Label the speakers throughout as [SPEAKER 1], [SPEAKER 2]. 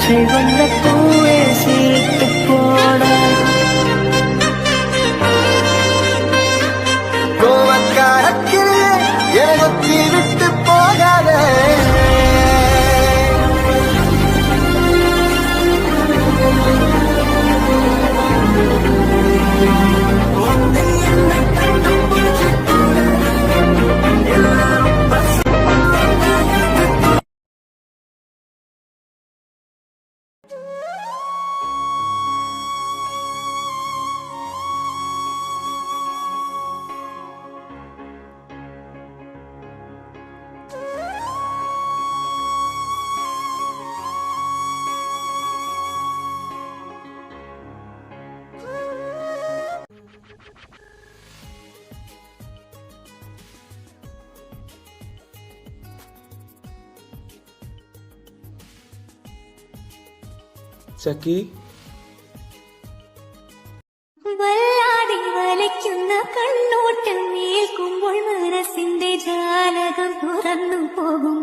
[SPEAKER 1] சிவந்த பூவே சீட்டு போட கோவக்காரத்தில் எனத்தி விட்டு போகாதே
[SPEAKER 2] ചക്കി
[SPEAKER 3] വല്ലാതെ വലയ്ക്കുന്ന കണ്ണോട്ടം ഏൽക്കുമ്പോൾ മനസ്സിന്റെ ജാലകം തുറന്നു പോകും.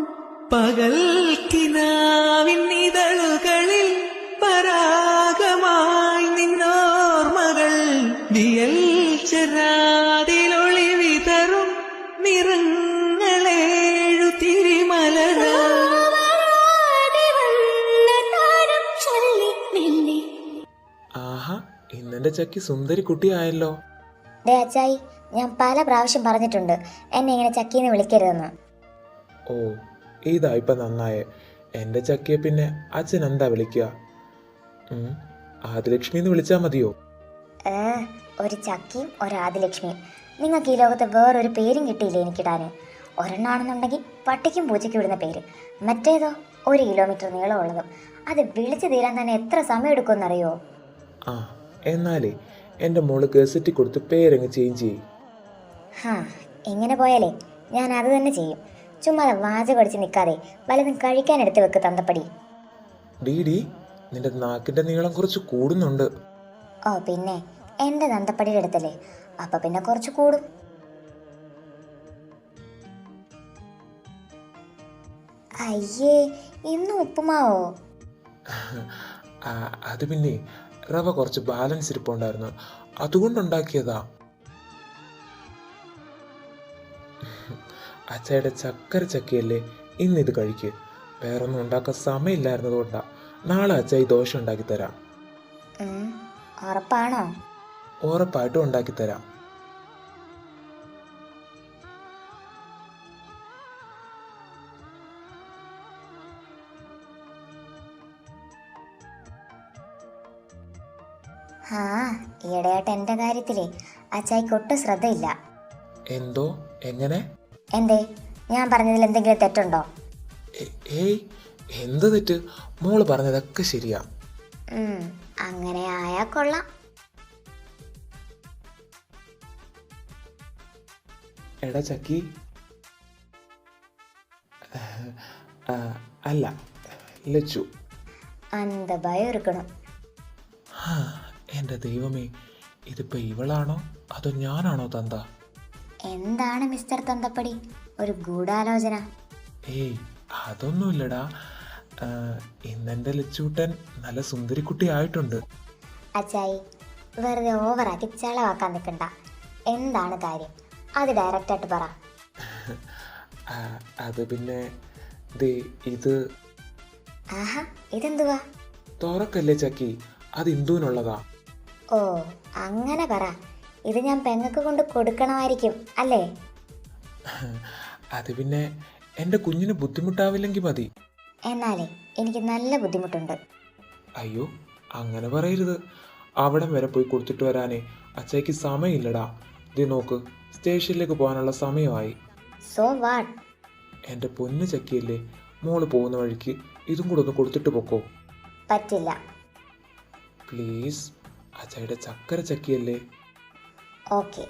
[SPEAKER 1] പകൽ കിനാവിന്നിതളുകളിൽ പരാഗമായി നിന്നോർമകൾ വിയൽ ചെറാതിലൊളി വിതറും നിറങ്ങളേഴു തിരിമലരാ
[SPEAKER 2] ആഹാ, ഇന്നെന്റെ ചക്കി സുന്ദരി കുട്ടിയായല്ലോ.
[SPEAKER 4] ഡേ അച്ചായി, ഞാൻ പല പ്രാവശ്യം പറഞ്ഞിട്ടുണ്ട് എന്നെ ഇങ്ങനെ ചക്കീന്ന് വിളിക്കരുതെന്ന്.
[SPEAKER 2] ഓ, ഇതാ ഇപ്പൊ നന്നായേ. എന്റെ ചക്കിയെ പിന്നെ അച്ഛൻ എന്താ വിളിക്കുക? ആദിലക്ഷ്മി എന്ന് വിളിച്ചാ മതിയോ?
[SPEAKER 4] ഒരു ചക്കിയും ഒരു ആദിലക്ഷ്മിയും. നിങ്ങൾക്ക് ഈ ലോകത്ത് വേറൊരു പേരും കിട്ടിയില്ലേ എനിക്കിടാന്? ഒരെണ്ണാണെന്നുണ്ടെങ്കിൽ പട്ടിക്കും പൂച്ചയ്ക്കും ഇടുന്ന പേര്, മറ്റേതോ 1 കിലോമീറ്റർ നീളമുള്ളതും. അത് വിളിച്ചു തീരാൻ തന്നെ എത്ര സമയം എടുക്കുമെന്നറിയോ?
[SPEAKER 2] ആ, എന്നാലേ എൻ്റെ മോള് ഗസറ്റി കൊടുത്ത് പേരങ്ങ് ചേഞ്ച് ചെയ്യും.
[SPEAKER 4] ഇങ്ങനെ പോയാലേ ഞാൻ അത് തന്നെ ചെയ്യും. ചുമ്മാ വാചകം അടിച്ച് നിൽക്കാതെ വല്ലതും കഴിക്കാൻ എടുത്ത് വെക്ക് തന്തപ്പടി.
[SPEAKER 2] ഡീഡി, നിന്റെ നാക്കിന്റെ നീളം കുറച്ച് കൂടുന്നുണ്ട്.
[SPEAKER 4] ഓ പിന്നെ, എൻ്റെ തന്തപ്പടിയുടെ അടുത്തല്ലേ, അപ്പൊ പിന്നെ കുറച്ച് കൂടും. അയ്യേ, ഇന്നും ഉപ്പുമാവോ?
[SPEAKER 2] അത് പിന്നെ റവ കുറച്ച് ബാലൻസ് ഇരിപ്പുണ്ടായിരുന്നു, അതുകൊണ്ടുണ്ടാക്കിയതാ. അച്ചായുടെ ചക്കര ചക്കയല്ലേ, ഇന്നിത് കഴിക്ക്. വേറൊന്നും ഉണ്ടാക്കാൻ സമയമില്ലായിരുന്നത് കൊണ്ടാ. നാളെ അച്ചായി ദോശ ഉണ്ടാക്കി തരാം.
[SPEAKER 4] ഉറപ്പാണോ?
[SPEAKER 2] ഉറപ്പായിട്ടും ഉണ്ടാക്കി തരാം.
[SPEAKER 4] ഈയിടെയായിട്ട് എൻ്റെ കാര്യത്തിലേ അച്ചായിക്ക് ഒട്ടും ശ്രദ്ധയില്ല.
[SPEAKER 2] എന്തോ? എങ്ങനെ?
[SPEAKER 4] എന്തേ, ഞാൻ പറഞ്ഞതിൽ എന്തെങ്കിലും തെറ്റുണ്ടോ?
[SPEAKER 2] ഏയ്, എന്ത് തെറ്റ്? മോള് പറഞ്ഞതൊക്കെ ശരിയാ.
[SPEAKER 4] അങ്ങനെ ആയാ കൊള്ളാം.
[SPEAKER 2] എടാ ചക്കി, അല്ല ലച്ചു.
[SPEAKER 4] അന്ത ഭയം ഇരിക്കണം.
[SPEAKER 2] എൻ്റെ ദൈവമേ, ഇതിപ്പോ ഇവളാണോ അതോ ഞാനാണോ തന്ത?
[SPEAKER 4] എന്താണ് മിസ്റ്റർ തന്തപ്പടി, ഒരു ഗൂഢാലോചന?
[SPEAKER 2] ഏയ്, അതൊന്നുമില്ലടാ. ഇന്നെൻ്റെ ലച്ചൂട്ടൻ നല്ല സുന്ദരിക്കുട്ടി ആയിട്ടുണ്ട്.
[SPEAKER 4] അച്ചായി, വെറുതെ ഓവറാക്കി ചെലവാക്കാൻ നിൽക്കണ്ട. എന്താണ് കാര്യം, അത് ഡയറക്റ്റായിട്ട് പറ.
[SPEAKER 2] അത് പിന്നെ ഇത്.
[SPEAKER 4] ആഹാ, ഇതെന്തുവാ?
[SPEAKER 2] തുറക്കല്ലേ ചക്കി, അത് ഇന്ദുവിനുള്ളതാ.
[SPEAKER 4] ഓ, അങ്ങനെ പറ. ഇത് ഞാൻ പെങ്ങൾക്ക് കൊണ്ട് കൊടുക്കണമായിരിക്കും അല്ലേ?
[SPEAKER 2] അത് പിന്നെ എൻ്റെ കുഞ്ഞിന് ബുദ്ധിമുട്ടാവില്ലെങ്കിൽ മതി.
[SPEAKER 4] എന്നാലേ എനിക്ക് നല്ല ബുദ്ധിമുട്ടുണ്ട്.
[SPEAKER 2] അയ്യോ, അങ്ങനെ പറയരുത്. അവിടം വരെ പോയി കൊടുത്തിട്ട് വരാനേ അച്ചായിക്ക് സമയമില്ലടാ. ഇത് നോക്ക്, സ്റ്റേഷനിലേക്ക് പോകാനുള്ള സമയമായി.
[SPEAKER 4] So what?
[SPEAKER 2] എൻ്റെ പൊന്നു ചക്കിയല്ലേ, മോള് പോകുന്ന വഴിക്ക് ഇതും കൂടെ ഒന്ന് കൊടുത്തിട്ട് പൊക്കോ.
[SPEAKER 4] പറ്റില്ല.
[SPEAKER 2] പ്ലീസ്, അച്ചായിയുടെ ചക്കര ചക്കിയല്ലേ.
[SPEAKER 4] ഓക്കെ,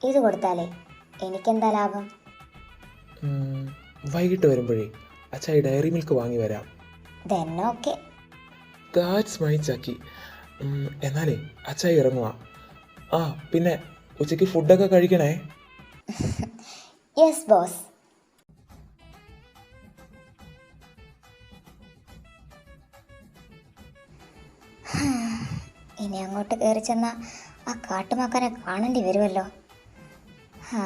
[SPEAKER 4] ഇത് കൊടുത്താലേ എനിക്കെന്താ ലാഭം?
[SPEAKER 2] വൈകിട്ട് വരുമ്പോഴേ അച്ചായി ഡയറി മിൽക്ക് വാങ്ങി വരാം.
[SPEAKER 4] Then okay.
[SPEAKER 2] ദാറ്റ്സ് മൈ ചക്കി. എന്നാലേ അച്ചായി ഇറങ്ങുക. ആ പിന്നെ ഉച്ചയ്ക്ക് ഫുഡൊക്കെ കഴിക്കണേ.
[SPEAKER 4] Yes boss. അങ്ങോട്ട് കയറി ചെന്നാൽ ആ കാട്ടുമാക്കാനെ കാണേണ്ടി വരുമല്ലോ. ആ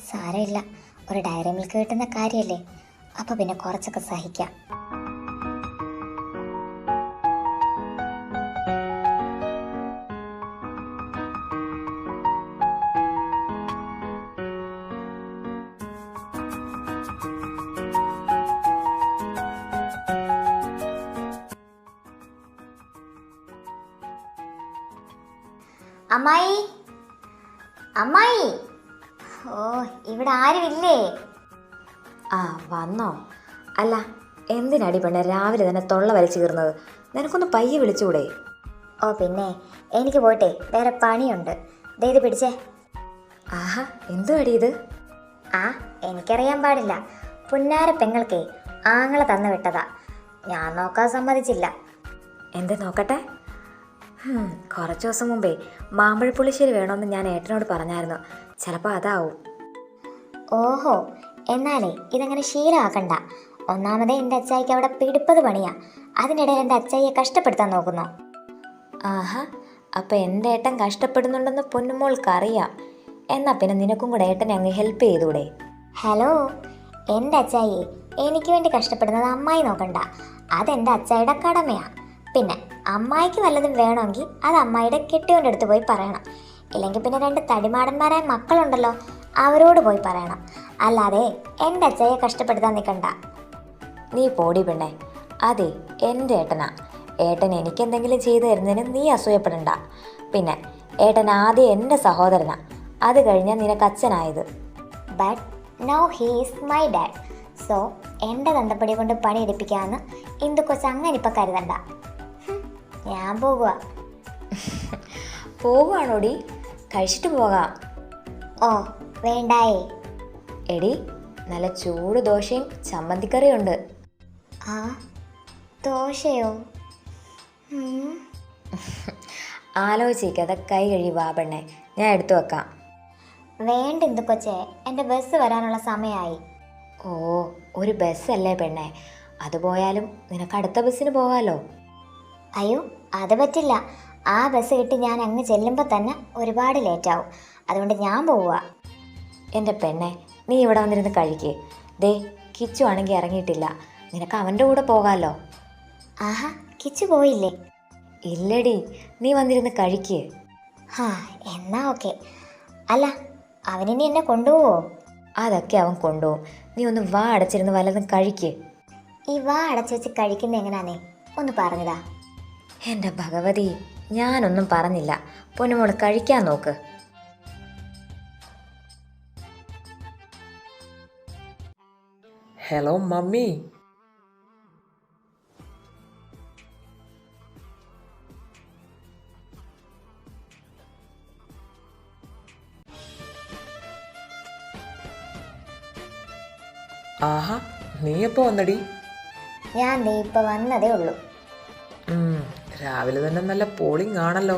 [SPEAKER 4] സാരമില്ല, ഒരു ഡയറി മിൽക്ക് കിട്ടുന്ന കാര്യമല്ലേ, അപ്പോൾ പിന്നെ കുറച്ചൊക്കെ സഹിക്കാം. അമ്മായി, അമ്മായി, ഓ ഇവിടെ ആരുമില്ലേ?
[SPEAKER 5] ആ വന്നോ? അല്ല എന്തിനടി പെണ്ണെ രാവിലെ തന്നെ തൊള്ള വലിച്ചു കീറുന്നത്? നിനക്കൊന്ന് പയ്യെ വിളിച്ചുകൂടെ?
[SPEAKER 4] ഓ പിന്നെ എനിക്ക് പോട്ടെ, വേറെ പണിയുണ്ട്. ദേ ഇത് പിടിച്ചേ.
[SPEAKER 5] ആഹാ, എന്തു അടി ഇത്?
[SPEAKER 4] ആ എനിക്കറിയാൻ പാടില്ല, പുന്നാര പെങ്ങൾക്കേ ആങ്ങളെ തന്നു വിട്ടതാ. ഞാൻ നോക്കാൻ സമ്മതിച്ചില്ല.
[SPEAKER 5] എന്ത് നോക്കട്ടെ? കുറച്ച് ദിവസം മുമ്പേ മാമ്പഴപ്പുളിശ്ശേരി വേണമെന്ന് ഞാൻ ഏട്ടനോട് പറഞ്ഞായിരുന്നു. ചിലപ്പോൾ അതാവും.
[SPEAKER 4] ഓഹോ, എന്നാലേ ഇതങ്ങനെ ശീലമാക്കണ്ട. ഒന്നാമതേ എൻ്റെ അച്ചായിക്ക് അവിടെ പിടിപ്പത് പണിയാ, അതിനിടയിൽ എൻ്റെ അച്ചായിയെ കഷ്ടപ്പെടുത്താൻ നോക്കുന്നു.
[SPEAKER 5] ആഹാ, അപ്പം എൻ്റെ ഏട്ടൻ കഷ്ടപ്പെടുന്നുണ്ടെന്ന് പൊന്നുമോൾക്കറിയാം. എന്നാൽ പിന്നെ നിനക്കും കൂടെ ഏട്ടനെ അങ്ങ് ഹെൽപ്പ് ചെയ്തൂടെ?
[SPEAKER 4] ഹലോ, എൻ്റെ അച്ചായിയെ എനിക്ക് വേണ്ടി കഷ്ടപ്പെടുന്നത് അമ്മായി നോക്കണ്ട, അതെൻ്റെ അച്ചായിയുടെ കടമയാ. പിന്നെ അമ്മായിക്ക് വല്ലതും വേണമെങ്കിൽ അത് അമ്മായിയുടെ കെട്ടിയോൻ്റെ അടുത്ത് പോയി പറയണം. ഇല്ലെങ്കിൽ പിന്നെ 2 തടിമാടന്മാരായ മക്കളുണ്ടല്ലോ, അവരോട് പോയി പറയണം. അല്ലാതെ എൻ്റെ അച്ചായിയെ കഷ്ടപ്പെടുത്താൻ നിൽക്കണ്ട.
[SPEAKER 5] നീ പോടി പെണ്ണെ. അതെ, എൻ്റെ ഏട്ടനാ. ഏട്ടൻ എനിക്കെന്തെങ്കിലും ചെയ്തു തരുന്നതിന് നീ അസൂയപ്പെടണ്ട. പിന്നെ ഏട്ടൻ ആദ്യം എൻ്റെ സഹോദരനാ, അത് കഴിഞ്ഞാൽ നിനക്ക് അച്ഛനായത്.
[SPEAKER 4] But now he is my dad. So എൻ്റെ തന്തപ്പടി കൊണ്ട് പണിയെടുപ്പിക്കാമെന്ന് ഇന്ദു കൊച്ച് അങ്ങനെ ഇപ്പം കരുതണ്ട. ഞാൻ പോകുക.
[SPEAKER 5] പോകുവാണോടി? കഴിച്ചിട്ട് പോകാം.
[SPEAKER 4] ഓ വേണ്ടായേ.
[SPEAKER 5] എടി, നല്ല ചൂട് ദോശയും ചമ്മന്തിക്കറിയുണ്ട്.
[SPEAKER 4] ആ ദോശയോ?
[SPEAKER 5] ആലോചിക്കാതെ കൈ കഴുകി വാ പെണ്ണെ, ഞാൻ എടുത്തു വെക്കാം.
[SPEAKER 4] വേണ്ട ഇന്ദു കൊച്ചേ, എൻ്റെ ബസ് വരാനുള്ള സമയമായി.
[SPEAKER 5] ഓ, ഒരു ബസ്സല്ലേ പെണ്ണെ, അത് പോയാലും നിനക്ക് അടുത്ത ബസ്സിന് പോകാമല്ലോ.
[SPEAKER 4] അയ്യോ അത് പറ്റില്ല, ആ ബസ് കിട്ടി ഞാൻ അങ്ങ് ചെല്ലുമ്പോൾ തന്നെ ഒരുപാട് ലേറ്റാവും. അതുകൊണ്ട് ഞാൻ പോവുക.
[SPEAKER 5] എൻ്റെ പെണ്ണെ, നീ ഇവിടെ വന്നിരുന്ന് കഴിക്ക്. ദേ, കിച്ചു ആണെങ്കിൽ ഇറങ്ങിയിട്ടില്ല, നിനക്ക് അവൻ്റെ കൂടെ പോകാമല്ലോ.
[SPEAKER 4] ആഹാ, കിച്ചു പോയില്ലേ?
[SPEAKER 5] ഇല്ലടി, നീ വന്നിരുന്ന് കഴിക്ക്.
[SPEAKER 4] ഹാ എന്നാ ഓക്കെ. അല്ല, അവനിനി എന്നെ കൊണ്ടുപോവോ?
[SPEAKER 5] അതൊക്കെ അവൻ കൊണ്ടുപോകും. നീ ഒന്ന് വാ അടച്ചിരുന്ന് വല്ലതും കഴിക്ക്.
[SPEAKER 4] ഈ വാ അടച്ചു വെച്ച് കഴിക്കുന്ന എങ്ങനെയാണേ ഒന്ന് പറഞ്ഞതാ.
[SPEAKER 5] എൻ്റെ ഭഗവതി, ഞാനൊന്നും പറഞ്ഞില്ല. പൊന്നുമോള് കഴിക്കാൻ നോക്ക്.
[SPEAKER 2] Hello mummy. ആഹാ, നീ എപ്പോ വന്നടി?
[SPEAKER 4] ഞാൻ ദേ ഇപ്പൊ വന്നതേ ഉള്ളൂ.
[SPEAKER 2] രാവിലെ തന്നെ നല്ല പോളിംഗ് ആണല്ലോ.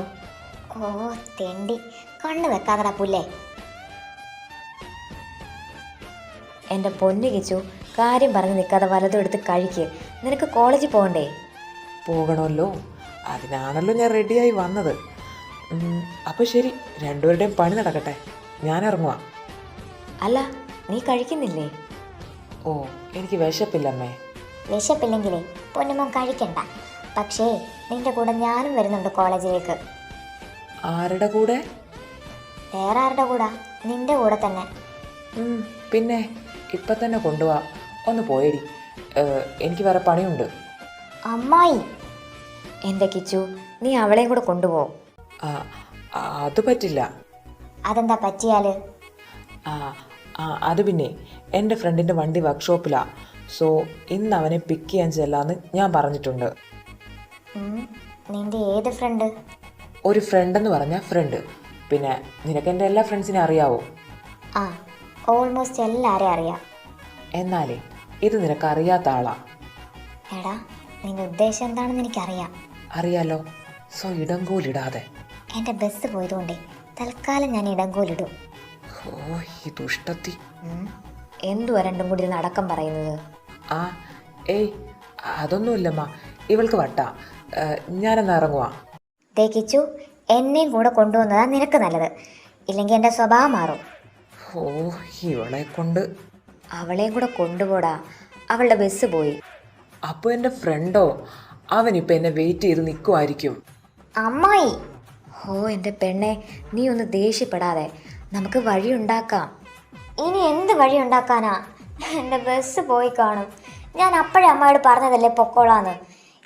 [SPEAKER 4] ഓ തെണ്ടി, കണ്ണു വെക്കാതടാ പുല്ലേ.
[SPEAKER 5] എൻ്റെ പൊന്നു കിച്ചു, കാര്യം പറഞ്ഞ് നിൽക്കാതെ വലതും എടുത്ത് കഴിക്ക്. നിനക്ക് കോളേജിൽ പോകണ്ടേ?
[SPEAKER 2] പോകണമല്ലോ, അതിനാണല്ലോ ഞാൻ റെഡിയായി വന്നത്. അപ്പോൾ ശരി, രണ്ടുപേരുടെയും പണി നടക്കട്ടെ, ഞാൻ ഇറങ്ങുക.
[SPEAKER 5] അല്ല, നീ കഴിക്കുന്നില്ലേ?
[SPEAKER 2] ഓ, എനിക്ക് വിശപ്പില്ലമ്മേ.
[SPEAKER 4] വിശപ്പില്ലെങ്കിലേ പൊന്നുമോൻ കഴിക്കണ്ട. പക്ഷേ നിന്റെ കൂടെ ഞാനും വരുന്നുണ്ട് കോളേജിലേക്ക്.
[SPEAKER 2] ആരുടെ കൂടെ?
[SPEAKER 4] വേറെ ആരുടെ കൂടെ? നിന്റെ കൂടെ തന്നെ.
[SPEAKER 2] പിന്നെ ഇപ്പം തന്നെ കൊണ്ടുപോവാ. ഒന്ന് പോയടി, എനിക്ക് വേറെ പണിയുണ്ട്.
[SPEAKER 4] അമ്മായി.
[SPEAKER 5] എൻ്റെ കിച്ചു, നീ അവളെയും കൂടെ കൊണ്ടുപോകും.
[SPEAKER 2] അത് പറ്റില്ല.
[SPEAKER 4] അതെന്താ പറ്റിയാല്?
[SPEAKER 2] അത് പിന്നെ എൻ്റെ ഫ്രണ്ടിൻ്റെ വണ്ടി വർക്ക്ഷോപ്പിലാണ്. സോ ഇന്ന് അവനെ പിക്ക് ചെയ്യാൻ ചെല്ലാന്ന് ഞാൻ പറഞ്ഞിട്ടുണ്ട്.
[SPEAKER 4] നിന്റെ ഏത് ഫ്രണ്ട്?
[SPEAKER 2] ഒരു ഫ്രണ്ടെന്ന് പറഞ്ഞാൽ ഫ്രണ്ട്. പിന്നെ നിനക്ക് എൻ്റെ എല്ലാ ഫ്രണ്ട്സിനെ അറിയാവോ?
[SPEAKER 4] ആ, ഓൾമോസ്റ്റ് എല്ലാവരെയും അറിയാം.
[SPEAKER 2] എന്നാലേ ഇത് നിനക്ക് അറിയാത്ത ആളാ.
[SPEAKER 4] എടാ, നിന്റെ ഉദ്ദേശം എന്താണെന്ന് എനിക്കറിയാം.
[SPEAKER 2] അറിയാലോ. സോ ഇടങ്കോലിടാതെ.
[SPEAKER 4] എൻ്റെ ബസ് പോയതുകൊണ്ടേ തൽക്കാലം ഞാൻ ഇടങ്കോലിടും.
[SPEAKER 2] ഓ ഈ ദുഷ്ടത്തി.
[SPEAKER 5] എന്തുവാ രണ്ടും കൂടി നടക്കം പറയുന്നത്?
[SPEAKER 2] ഏയ് അതൊന്നുമില്ലമ്മ, ഇവൾക്ക് വട്ടാ. ഞാനെന്നാ ഇറങ്ങുവാ.
[SPEAKER 4] ദേ കിച്ചു, എന്നെയും കൂടെ കൊണ്ടുവന്നതാ നിനക്ക് നല്ലത്. ഇല്ലെങ്കിൽ എൻ്റെ സ്വഭാവം മാറും.
[SPEAKER 5] ഓ, ഇവളെ കൊണ്ട്. അവളെയും കൂടെ കൊണ്ടുപോടാ, അവളുടെ ബസ് പോയി.
[SPEAKER 6] അപ്പോൾ എൻ്റെ ഫ്രണ്ടോ? അവനിപ്പോൾ എന്നെ വെയിറ്റ് ചെയ്ത് നിൽക്കുമായിരിക്കും.
[SPEAKER 4] അമ്മായി,
[SPEAKER 5] ഓ എൻ്റെ പെണ്ണെ, നീ ഒന്ന് ദേഷ്യപ്പെടാതെ, നമുക്ക് വഴിയുണ്ടാക്കാം.
[SPEAKER 4] ഇനി എന്ത് വഴി ഉണ്ടാക്കാനാ? എൻ്റെ ബസ് പോയി കാണും. ഞാൻ അപ്പോഴേ അമ്മയോട് പറഞ്ഞതല്ലേ പൊക്കോളാന്ന്.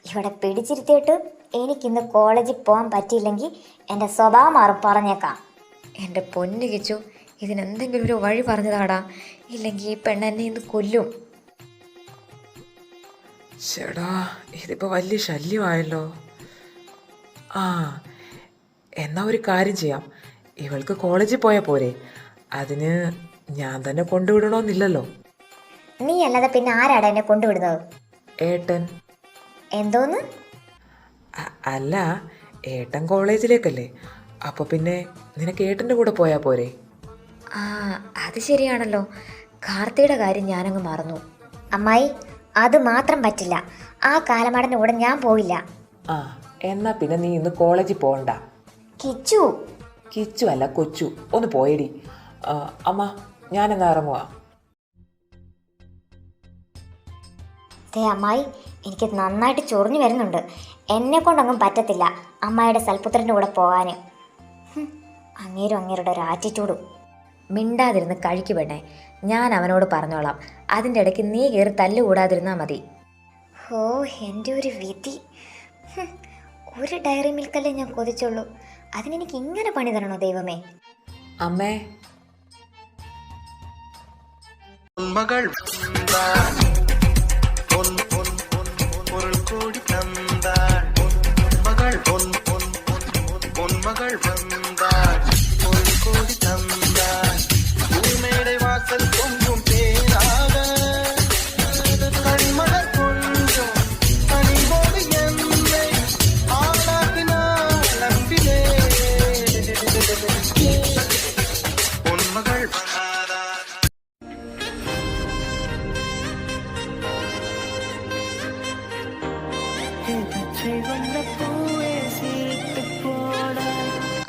[SPEAKER 4] ഇവിടെ പിടിച്ചിരുത്തിയിട്ട് എനിക്കിന്ന് കോളേജിൽ പോകാൻ പറ്റിയില്ലെങ്കിൽ എൻ്റെ സ്വഭാവം മാറും, പറഞ്ഞേക്കാം.
[SPEAKER 5] എൻ്റെ പൊന്നു കിച്ചു, ഇതിനെന്തെങ്കിലും ഒരു വഴി പറഞ്ഞതാടാ, ഇല്ലെങ്കിൽ ഈ പെണ്ണെന്നെ ഇന്ന് കൊല്ലും.
[SPEAKER 6] ചേടാ, ഇതിപ്പോൾ വലിയ ശല്യമായല്ലോ. ആ, എന്നാ ഒരു കാര്യം ചെയ്യാം. ഇവൾക്ക് കോളേജിൽ പോയാൽ പോരെ? അതിന് ഞാൻ തന്നെ കൊണ്ടുവിടണമെന്നില്ലല്ലോ.
[SPEAKER 4] നീ അല്ലാതെ പിന്നെ ആരാടാ എന്നെ കൊണ്ടുവിടുന്നത്?
[SPEAKER 6] ഏട്ടൻ.
[SPEAKER 4] എന്തോന്ന്?
[SPEAKER 6] അല്ല, ഏട്ടൻ കോളേജിലേക്കല്ലേ, അപ്പോൾ പിന്നെ നിനക്ക് ഏട്ടൻ്റെ കൂടെ പോയാൽ പോരെ?
[SPEAKER 5] ആ, അത് ശരിയാണല്ലോ. കാർത്തിയുടെ കാര്യം ഞാനങ്ങ് മറന്നു.
[SPEAKER 4] അമ്മായി, അത് മാത്രം പറ്റില്ല. ആ കാലമാടൻ്റെ കൂടെ ഞാൻ പോയില്ല.
[SPEAKER 6] ആ, എന്നാ പിന്നെ നീ ഇന്ന് കോളേജിൽ പോകണ്ട.
[SPEAKER 4] കിച്ചു.
[SPEAKER 6] കിച്ചു അല്ല, കൊച്ചു. ഒന്ന് പോയടി. അമ്മ, ഞാനെന്നാ ഇറങ്ങുക.
[SPEAKER 4] അമ്മായി, എനിക്ക് നന്നായിട്ട് ചൊറിഞ്ഞു വരുന്നുണ്ട്. എന്നെ കൊണ്ടൊന്നും പറ്റത്തില്ല അമ്മായിയുടെ സൽപുത്രൻ്റെ കൂടെ പോകാൻ. അങ്ങേരുടെ ഒരു ആറ്റിറ്റ്യൂഡും.
[SPEAKER 5] മിണ്ടാതിരുന്ന് കഴിക്കു പെണ്ണേ, ഞാൻ അവനോട് പറഞ്ഞോളാം. അതിൻ്റെ ഇടയ്ക്ക് നീ കയറി തല്ലുകൂടാതിരുന്നാൽ മതി.
[SPEAKER 4] ഓ, എൻ്റെ ഒരു വിധി. ഒരു ഡയറി മിൽക്കല്ലേ ഞാൻ കൊതിച്ചുള്ളൂ. അതിനെനിക്ക് ഇങ്ങനെ പണി തരണോ ദൈവമേ?
[SPEAKER 6] അമ്മേ,
[SPEAKER 1] മകൾ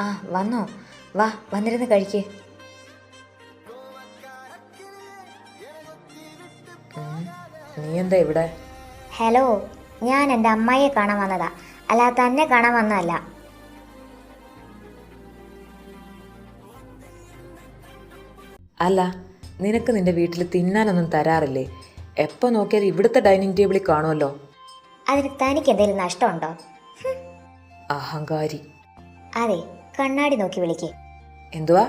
[SPEAKER 5] ആ, വന്നോ? വാ, വന്നിരുന്ന് കഴിക്ക്.
[SPEAKER 6] നീ എന്താ ഇവിടെ?
[SPEAKER 4] ഹലോ, ഞാൻ എൻ്റെ അമ്മായിയെ കാണാൻ വന്നതാ, അല്ലാതെ തന്നെ കാണാൻ വന്നതല്ല.
[SPEAKER 6] അല്ല, നിനക്ക് നിന്റെ വീട്ടിൽ തിന്നാനൊന്നും തരാറില്ലേ? എപ്പോൾ നോക്കിയാൽ ഇവിടുത്തെ ഡൈനിങ് ടേബിളിൽ കാണുമല്ലോ.
[SPEAKER 4] അതിന് തനിക്ക് എന്തെങ്കിലും നഷ്ടമുണ്ടോ?
[SPEAKER 6] അഹങ്കാരി.
[SPEAKER 4] അതെ, കണ്ണാടി നോക്കി വിളിക്ക്.
[SPEAKER 6] എന്തുവാ?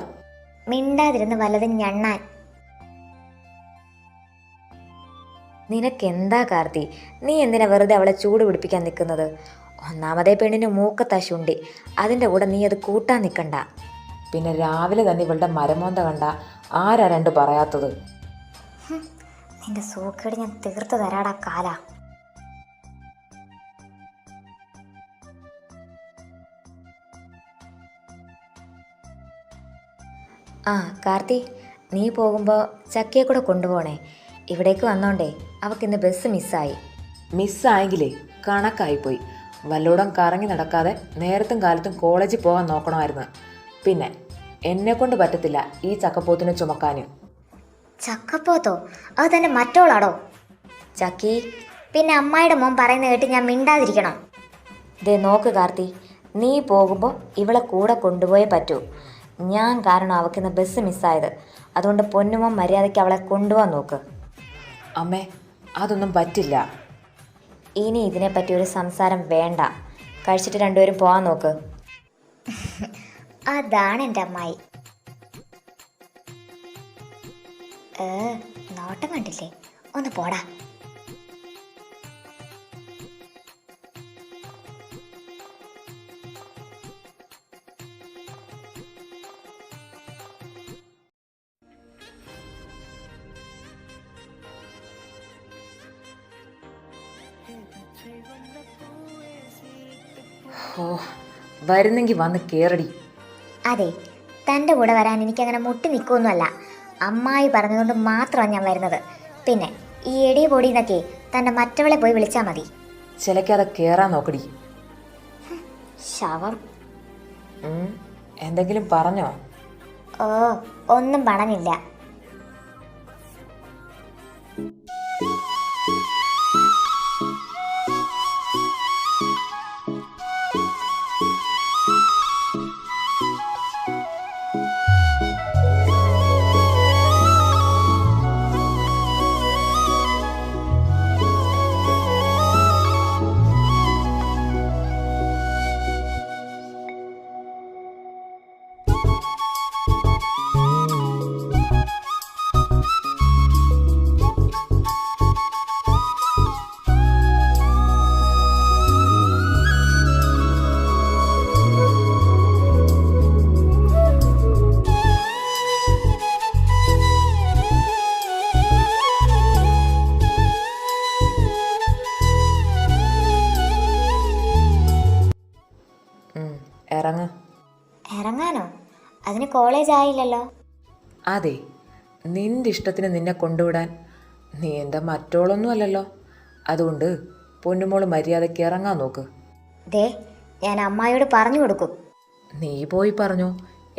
[SPEAKER 4] മിണ്ടാതിരുന്ന് വല്ലതും ഞണ്ണാൻ.
[SPEAKER 5] നിനക്കെന്താ കാർത്തി, നീ എന്തിനാ വെറുതെ അവളെ ചൂട് പിടിപ്പിക്കാൻ നിൽക്കുന്നത്? ഒന്നാമതേ പെണ്ണിന് മൂക്കത്താ ശുണ്ടി, അതിൻ്റെ കൂടെ നീ അത് കൂട്ടാൻ നിൽക്കണ്ട.
[SPEAKER 6] പിന്നെ രാവിലെ തന്നെ ഇവളുടെ മരമോന്ത കണ്ട ആരാ രണ്ട് പറയാത്തത്?
[SPEAKER 4] നിന്റെ സൂക്കേട് ഞാൻ തീർത്തു തരാടാ കാല.
[SPEAKER 5] ആ കാർത്തി, നീ പോകുമ്പോൾ ചക്കയെ കൂടെ കൊണ്ടുപോകണേ. ഇവിടേക്ക് വന്നോണ്ടേ അവൾക്കിന്ന് ബസ് മിസ്സായി.
[SPEAKER 6] മിസ്സായെങ്കിലേ കണക്കായിപ്പോയി. വല്ലോടം കറങ്ങി നടക്കാതെ നേരത്തും കാലത്തും കോളേജിൽ പോകാൻ നോക്കണമായിരുന്നു. പിന്നെ എന്നെക്കൊണ്ട് പറ്റത്തില്ല ഈ ചക്കപ്പോത്തിനെ ചുമക്കാൻ.
[SPEAKER 4] ചക്കപ്പോത്തോ? അത് തന്നെ മറ്റോളാടോ?
[SPEAKER 5] ചക്കി,
[SPEAKER 4] പിന്നെ അമ്മായിയുടെ മോൻ പറയുന്ന കേട്ട് ഞാൻ മിണ്ടാതിരിക്കണം?
[SPEAKER 5] ദേ നോക്ക് കാർത്തി, നീ പോകുമ്പോൾ ഇവളെ കൂടെ കൊണ്ടുപോയേ പറ്റൂ. ഞാൻ കാരണം അവൾക്കിന്ന് ബസ് മിസ്സായത്. അതുകൊണ്ട് പൊന്നുമോൻ മര്യാദയ്ക്ക് അവളെ കൊണ്ടുപോകാൻ നോക്ക്.
[SPEAKER 6] അമ്മേ, അതൊന്നും പറ്റില്ല.
[SPEAKER 5] ഇനി ഇതിനെപ്പറ്റി ഒരു സംസാരം വേണ്ട. കഴിച്ചിട്ട് രണ്ടുപേരും പോകാൻ നോക്ക്.
[SPEAKER 4] അതാണ് എൻ്റെ അമ്മായി. നോട്ടം കണ്ടില്ലേ? ഒന്ന് പോടാ.
[SPEAKER 6] ഓ, വരുന്നെങ്കിൽ വന്ന് കേറടി.
[SPEAKER 4] അതെ, തൻ്റെ കൂടെ വരാൻ എനിക്കങ്ങനെ മുട്ടി നിൽക്കുമൊന്നുമല്ല. അമ്മായി പറഞ്ഞതുകൊണ്ട് മാത്രമാണ് ഞാൻ വരുന്നത്. പിന്നെ ഈ എടി പൊടിയെന്നൊക്കെ തൻ്റെ മറ്റവളെ പോയി വിളിച്ചാൽ മതി.
[SPEAKER 6] ചിലക്കാതെ കേറാൻ നോക്കടി.
[SPEAKER 4] ശവം.
[SPEAKER 6] എന്തെങ്കിലും പറഞ്ഞോ?
[SPEAKER 4] ഓ, ഒന്നും പറഞ്ഞില്ല.
[SPEAKER 6] ഇറങ്ങ്.
[SPEAKER 4] ഇറങ്ങാനോ? അതിന് കോളേജ് ആയില്ലല്ലോ.
[SPEAKER 6] അതെ, നിന്റെ ഇഷ്ടത്തിന് നിന്നെ കൊണ്ടുവിടാൻ നീ എന്താ മറ്റോളൊന്നും അല്ലല്ലോ. അതുകൊണ്ട് പൊന്നുമോള് മര്യാദയ്ക്ക് ഇറങ്ങാൻ നോക്ക്.
[SPEAKER 4] ദേ, ഞാൻ അമ്മായിയോട് പറഞ്ഞു കൊടുക്കും.
[SPEAKER 6] നീ പോയി പറഞ്ഞു,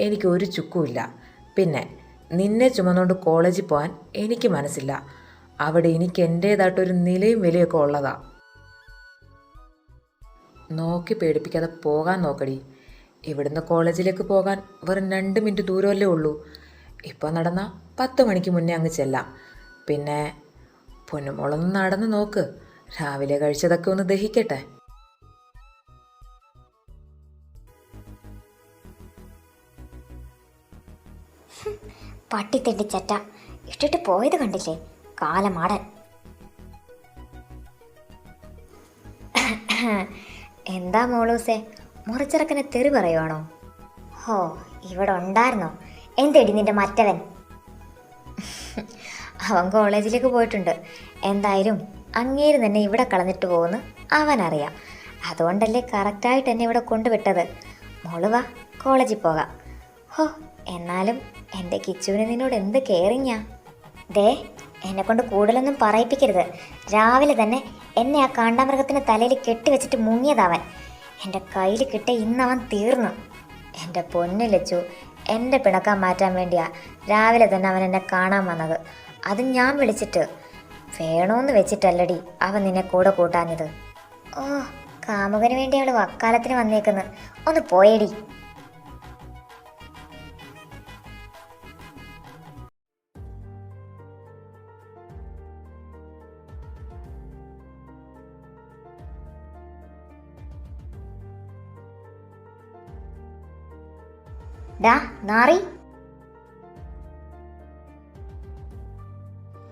[SPEAKER 6] എനിക്ക് ഒരു ചുക്കുമില്ല. പിന്നെ നിന്നെ ചുമന്നുകൊണ്ട് കോളേജിൽ പോകാൻ എനിക്ക് മനസ്സില്ല. അവിടെ എനിക്ക് എൻ്റേതായിട്ടൊരു നിലയും വിലയൊക്കെ ഉള്ളതാ. നോക്കി പേടിപ്പിക്കാതെ പോകാൻ നോക്കടി. ഇവിടുന്ന് കോളേജിലേക്ക് പോകാൻ വെറും 2 മിനിറ്റ് ദൂരമല്ലേ ഉള്ളൂ. ഇപ്പോൾ നടന്നാൽ 10 മണിക്ക് മുന്നേ അങ്ങ് ചെല്ലാം. പിന്നെ പൊന്നുമോളൊന്ന് നടന്ന് നോക്ക്. രാവിലെ കഴിച്ചതൊക്കെ ഒന്ന് ദഹിക്കട്ടെ.
[SPEAKER 4] പട്ടിത്തെണ്ടി ചറ്റ ഇട്ടിട്ട് പോയത് കണ്ടില്ലേ, കാലമാടൻ. എന്താ മോളൂസേ, മുറച്ചിറക്കനെ തെറി പറയുവാണോ? ഹോ, ഇവിടെ ഉണ്ടായിരുന്നോ? എന്തെടി നിന്റെ മറ്റവൻ? അവൻ കോളേജിലേക്ക് പോയിട്ടുണ്ട്. എന്തായാലും അങ്ങേര് തന്നെ ഇവിടെ കളഞ്ഞിട്ട് പോകുമെന്ന് അവനറിയാം. അതുകൊണ്ടല്ലേ കറക്റ്റായിട്ട് എന്നെ ഇവിടെ കൊണ്ടുവിട്ടത്. മോള് വാ, കോളേജിൽ പോകാം. ഹോ, എന്നാലും എൻ്റെ കിച്ചുവിന് നിന്നോട് എന്ത് കെയറിങ്ങാ. ദേ, എന്നെക്കൊണ്ട് കൂടുതലൊന്നും പറയിപ്പിക്കരുത്. രാവിലെ തന്നെ എന്നെ ആ കാണ്ടാമൃഗത്തിൻ്റെ തലയിൽ കെട്ടിവെച്ചിട്ട് മുങ്ങിയതാവൻ. എൻ്റെ കയ്യിൽ കിട്ടിയ ഇന്നവൻ തീർന്നു. എൻ്റെ പൊന്നു ലച്ചു, എൻ്റെ പിണക്കം മാറ്റാൻ വേണ്ടിയാ രാവിലെ തന്നെ അവൻ എന്നെ കാണാൻ വന്നത്. അത് ഞാൻ വിളിച്ചിട്ട് വേണോന്ന് വെച്ചിട്ടല്ലടി അവൻ നിന്നെ കൂടെ കൂട്ടാഞ്ഞത്. ഓ, കാമുകന് വേണ്ടി അവൾ വക്കാലത്തിന് വന്നേക്കുന്നു. ഒന്ന് പോയേടി. ഡാ നാറി.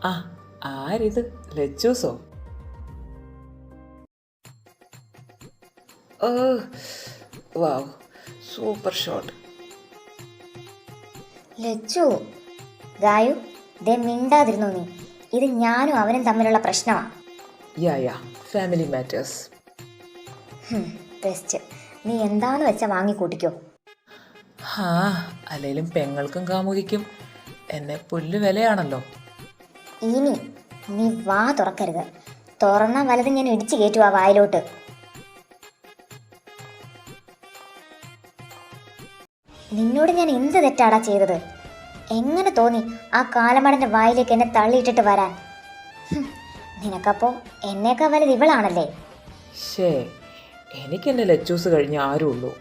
[SPEAKER 6] ആ, ആരിത്? ലച്ചൂസോ? ഓ, വാവ്, സൂപ്പർ ഷോട്ട്.
[SPEAKER 4] ലച്ചു, ഗായു, ദേ മിണ്ടാതിരുന്നു നീ. ഇത് ഞാനും അവനും തമ്മിലുള്ള പ്രശ്നമാണ്.
[SPEAKER 6] യാ ഫാമിലി മാറ്റേഴ്സ്.
[SPEAKER 4] ബെസ്റ്റ്. നീ എന്താന്ന് വെച്ചാൽ വാങ്ങിക്കൂട്ടിക്കോ.
[SPEAKER 6] അല്ലെങ്കിലും പെങ്ങൾക്കും കാമുകിക്കും എന്നെ പുല്ല് വിലയാണല്ലോ.
[SPEAKER 4] ഇനി നീ വാ തുറക്കരുത്. തുറന്ന വലത് ഞാൻ ഇടിച്ചു കയറ്റുവാ വായിലോട്ട്. നിന്നോട് ഞാൻ എന്ത് തെറ്റാടാ ചെയ്തത്? എങ്ങനെ തോന്നി ആ കാലമടന്റെ വായിലേക്ക് എന്നെ തള്ളിയിട്ടിട്ട് വരാൻ? നിനക്കപ്പോ എന്നേക്കാ വലുത് ഇവളാണല്ലേ?
[SPEAKER 6] ശേ, എനിക്കെൻ്റെ ലച്ചൂസ് കഴിഞ്ഞ ആരുള്ളൂ.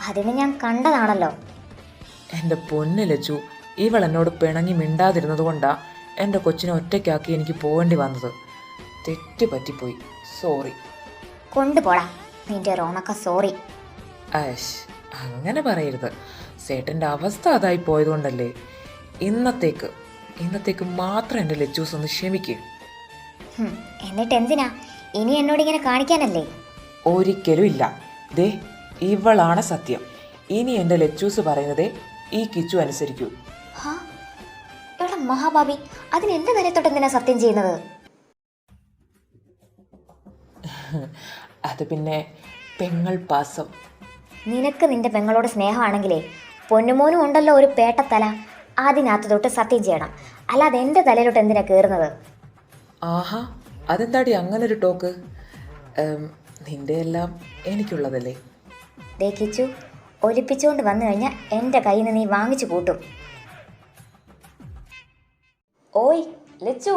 [SPEAKER 4] അതിന് ഞാൻ കണ്ടതാണല്ലോ.
[SPEAKER 6] എൻ്റെ പൊന്ന് ലച്ചു, ഇവൾ എന്നോട് പിണങ്ങി മിണ്ടാതിരുന്നത് കൊണ്ടാ എൻ്റെ കൊച്ചിനെ ഒറ്റയ്ക്കാക്കി എനിക്ക് പോകേണ്ടി വന്നത്. തെറ്റ് പറ്റിപ്പോയി, സോറി.
[SPEAKER 4] കൊണ്ടുപോടാ നിന്റെ റോണക്ക സോറി.
[SPEAKER 6] ആഷ്, അങ്ങനെ പറയരുത്. സേട്ടൻ്റെ അവസ്ഥ അതായി പോയതുകൊണ്ടല്ലേ. ഇന്നത്തേക്ക് മാത്രം എൻ്റെ ലച്ചൂസ് ഒന്ന് ക്ഷമിക്കുക.
[SPEAKER 4] എന്നിട്ട് എന്തിനാ ഇനി എന്നോട് ഇങ്ങനെ കാണിക്കാനല്ലേ?
[SPEAKER 6] ഒരിക്കലും ഇല്ല. ദേ, ഇവളാണ് സത്യം. ഇനി എൻ്റെ ലച്ചൂസ് പറയുന്നതേ ഈ കിച്ചു അനുസരിക്കൂ.
[SPEAKER 4] ഇവിടെ മഹാഭാബി, അതിന് എന്റെ തലത്തോട്ട് എന്തിനാ സത്യം ചെയ്യുന്നത്?
[SPEAKER 6] അത് പിന്നെ പെങ്ങൾ പാസം.
[SPEAKER 4] നിനക്ക് നിന്റെ പെങ്ങളോട് സ്നേഹമാണെങ്കിലേ പൊന്നുമോനും ഉണ്ടല്ലോ ഒരു പേട്ടത്തല, അതിനകത്ത് തൊട്ട് സത്യം ചെയ്യണം. അല്ലാതെ എൻ്റെ തലയിലോട്ട് എന്തിനാ കയറുന്നത്?
[SPEAKER 6] ആഹാ, അതെന്താടി അങ്ങനൊരു ടോക്ക്? നിന്റെ എല്ലാം എനിക്കുള്ളതല്ലേ?
[SPEAKER 4] ദേ കിച്ചു, ഒലിപ്പിച്ചുകൊണ്ട് വന്നു കഴിഞ്ഞാൽ എൻ്റെ കയ്യിൽ നിന്ന് നീ വാങ്ങിച്ചു കൂട്ടും. ഓയ് ലച്ചു,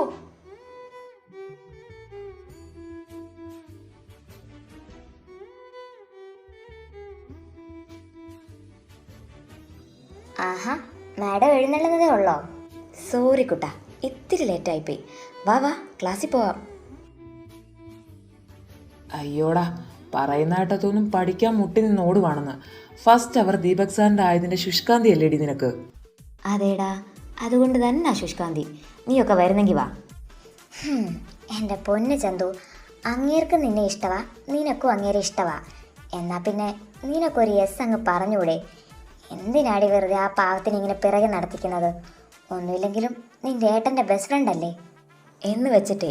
[SPEAKER 4] ആഹാ മാഡം എഴുന്നള്ളുന്നതേ ഉള്ളോ? സോറി കുട്ടാ, ഇത്തിരി ലേറ്റായിപ്പോയി. വാ വാ, ക്ലാസ്സിൽ പോവാം.
[SPEAKER 6] അയ്യോടാ, പറയുന്ന കേട്ടതൊന്നും പഠിക്കാൻ മുട്ടി നിന്ന് ഓടുവാണെന്ന്. ഫസ്റ്റ് അവർ ദീപക് സാറിൻ്റെ ആയതിൻ്റെ ശുഷ്കാന്തി അല്ലേടി നിനക്ക്?
[SPEAKER 4] അതേടാ, അതുകൊണ്ട് തന്നെ ശുഷ്കാന്തി. നീയൊക്കെ വരുന്നെങ്കിൽ വാ. എൻ്റെ പൊന്ന് ചന്തു, അങ്ങേർക്ക് നിന്നെ ഇഷ്ടവാ, നിനക്കും അങ്ങേരെ ഇഷ്ടവാ. എന്നാൽ പിന്നെ നിനക്കൊരു യെസ് അങ്ങ് പറഞ്ഞൂടെ? എന്തിനാടി വെറുതെ ആ പാവത്തിന് ഇങ്ങനെ പിറകെ നടത്തിക്കുന്നത്? ഒന്നുമില്ലെങ്കിലും നിന്റെ ഏട്ടൻ്റെ ബെസ്റ്റ് ഫ്രണ്ട് അല്ലേ?
[SPEAKER 5] എന്ന് വെച്ചിട്ടേ